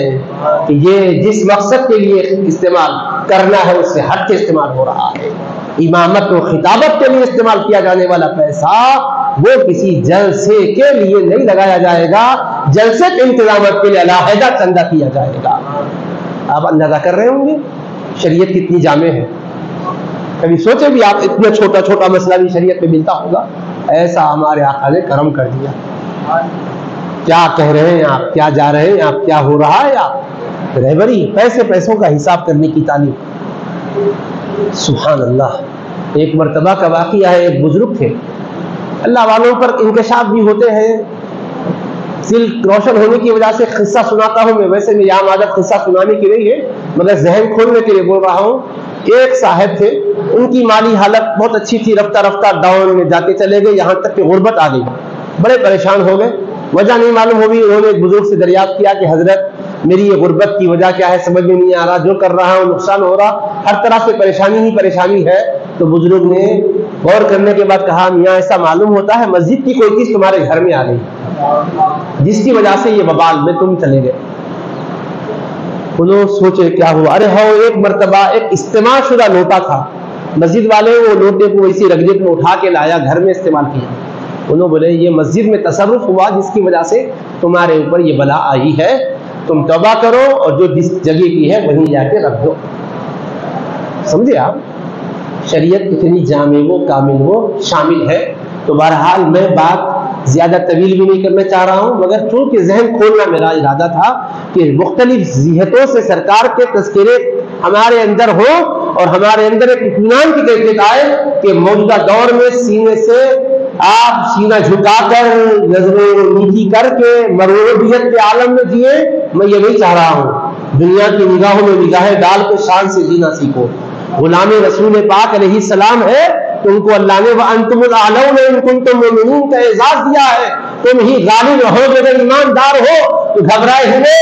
کہ یہ جس مقصد کے لیے استعمال کرنا ہے اس سے ہٹ کے استعمال ہو رہا ہے۔ امامت و خطابت کے لیے استعمال کیا جانے والا پیسہ وہ کسی جلسے کے لیے نہیں لگایا جائے گا، جلسے کے انتظامات کے لیے علیحدہ چندہ کیا جائے گا۔ آپ اندازہ کر رہے ہوں گے شریعت کتنی جامع ہے۔ کبھی سوچے بھی آپ، اتنا چھوٹا چھوٹا مسئلہ بھی شریعت میں ملتا ہوگا؟ ایسا ہمارے آقا نے کرم کر دیا۔ کیا کہہ رہے ہیں آپ، کیا جا رہے ہیں آپ، کیا ہو رہا ہے آپ؟ رہبری، پیسوں کا حساب کرنے کی تعلیم۔ سبحان اللہ۔ ایک مرتبہ کا واقعہ ہے، ایک بزرگ تھے، اللہ والوں پر انکشاف بھی ہوتے ہیں، دل روشن ہونے کی وجہ سے قصہ سناتا ہوں میں۔ ویسے میری عام عادت قصہ سنانے کی نہیں ہے، مگر ذہن کھولنے کے لیے بول رہا ہوں۔ ایک صاحب تھے، ان کی مالی حالت بہت اچھی تھی، رفتہ رفتہ ڈاؤن میں جاتے چلے گئے، یہاں تک کہ غربت آ گئی، بڑے پریشان ہو گئے، وجہ نہیں معلوم ہوئی۔ انہوں نے ایک بزرگ سے دریافت کیا کہ حضرت میری یہ غربت کی وجہ کیا ہے، سمجھ میں نہیں آ رہا، جو کر رہا ہوں نقصان ہو رہا، ہر طرح سے پریشانی ہی پریشانی ہے۔ تو بزرگ نے غور کرنے کے بعد کہا، میاں ایسا معلوم ہوتا ہے مسجد کی کوئی چیز تمہارے گھر میں آ گئی، جس کی وجہ سے یہ وبال میں تم چلے گئے۔ انہوں سوچے کیا ہوا؟ ارے ہاں، ایک مرتبہ ایک استعمال شدہ لوٹا تھا، مسجد والے وہ لوٹے کو اسی رگجت میں اٹھا کے لایا، گھر میں استعمال کیا۔ انہوں بولے یہ مسجد میں تصرف ہوا جس کی وجہ سے تمہارے اوپر یہ بلا آئی ہے، تم توبہ کرو اور جو جس جگہ کی ہے وہیں جا کے رکھ دو۔ سمجھے آپ؟ شریعت اتنی جامع و کامل و شامل ہے۔ تو بہرحال میں بات زیادہ طویل بھی نہیں کرنا چاہ رہا ہوں، مگر چونکہ ذہن کھولنا میرا ارادہ تھا کہ مختلف ذہنوں سے سرکار کے تذکرے ہمارے اندر ہو اور ہمارے اندر ایک اطمینان کی کیفیت آئے کہ موجودہ دور میں سینے سے آپ سینہ جھکا کر نظریں نیچی کر کے مرغوبیت کے عالم میں جیے۔ میں یہ نہیں چاہ رہا ہوں، دنیا کی نگاہوں میں نگاہیں ڈال کے شان سے جینا سیکھو۔ غلام رسول پاک علیہ السلام ہے تو ان کو اللہ نے وَأَنْتُمُ الْأَعْلَوْنَ إِن كُنتُم مُؤْمِنِينَ کا اعزاز دیا ہے۔ تم ہی غالب ہو اگر ایماندار ہو، تو گھبرائے ہوئے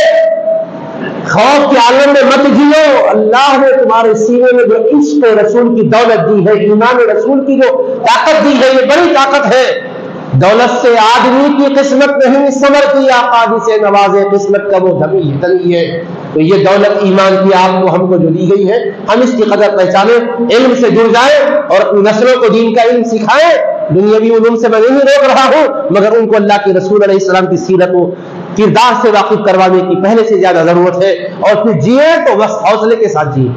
خوف کے عالم میں مت جیو۔ اللہ نے تمہارے سینے میں جو عشق رسول کی دولت دی ہے، ایمان رسول کی جو طاقت دی ہے، یہ بڑی طاقت ہے۔ دولت سے آدمی کی قسمت نہیں سنورتی، آقا جسے نوازے قسمت کا وہ دھنی ہے۔ تو یہ دولت ایمان کی آپ کو ہم کو جو دی گئی ہے، ہم اس کی قدر پہچانیں، علم سے جڑ جائیں اور اپنی نسلوں کو دین کا علم سکھائیں۔ دنیاوی علوم سے میں نہیں روک رہا ہوں، مگر ان کو اللہ کے رسول علیہ السلام کی سیرت و کردار سے واقف کروانے کی پہلے سے زیادہ ضرورت ہے۔ اور پھر جیے تو بس حوصلے کے ساتھ جیے،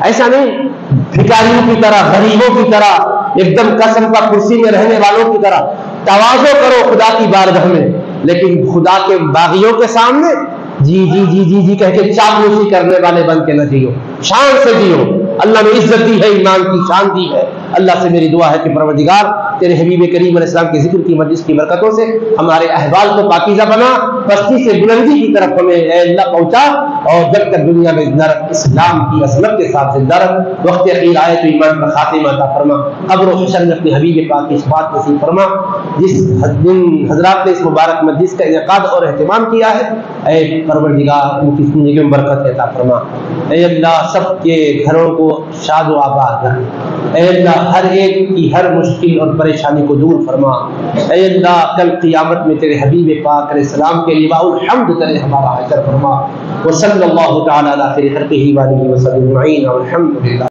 ایسا نہیں بھکاریوں کی طرح، غریبوں کی طرح، ایک دم قسم کا کرسی میں رہنے والوں کی طرح۔ تواضع کرو خدا کی بارگاہ میں، لیکن خدا کے باغیوں کے سامنے جی جی جی جی جی کہہ کے چاپلوسی کرنے والے بن کے نہ جیو، شان سے جیو۔ اللہ نے عزت دی ہے، ایمان کی شان دی ہے۔ اللہ سے میری دعا ہے کہ پروردگار تیرے حبیب کریم علیہ السلام کے ذکر کی مجلس کی برکتوں سے ہمارے احوال کو پاکیزہ بنا، پستی سے بلندی کی طرف ہمیں اے اللہ پہنچا، اور جب تک دنیا میں زندہ رکھ، اسلام کی عظمت کے ساتھ زندہ رکھ، وقت اخیر آئے تو ایمان کا خاتمہ عطا فرما، قبر و حشر میں اپنے حبیب پاک کی شفاعت نصیب فرما۔ جس دن حضرات نے اس مبارک مجلس کا انعقاد اور اہتمام کیا ہے، اے پروردگار ان کی زندگی میں برکت عطا فرما۔ اے اللہ سب کے گھروں کو شاد و آباد رکھ، اے اللہ ہر ایک کی ہر مشکل اور پریشانی کو دور فرما۔ اے اللہ کل قیامت میں تیرے حبیب پاک علیہ السلام کے لواء الحمد تیرے ہمارا حشر فرما۔ وصلی اللہ تعالی علی خیر خلقہ وآلہ وصحبہ اجمعین، والحمد للہ۔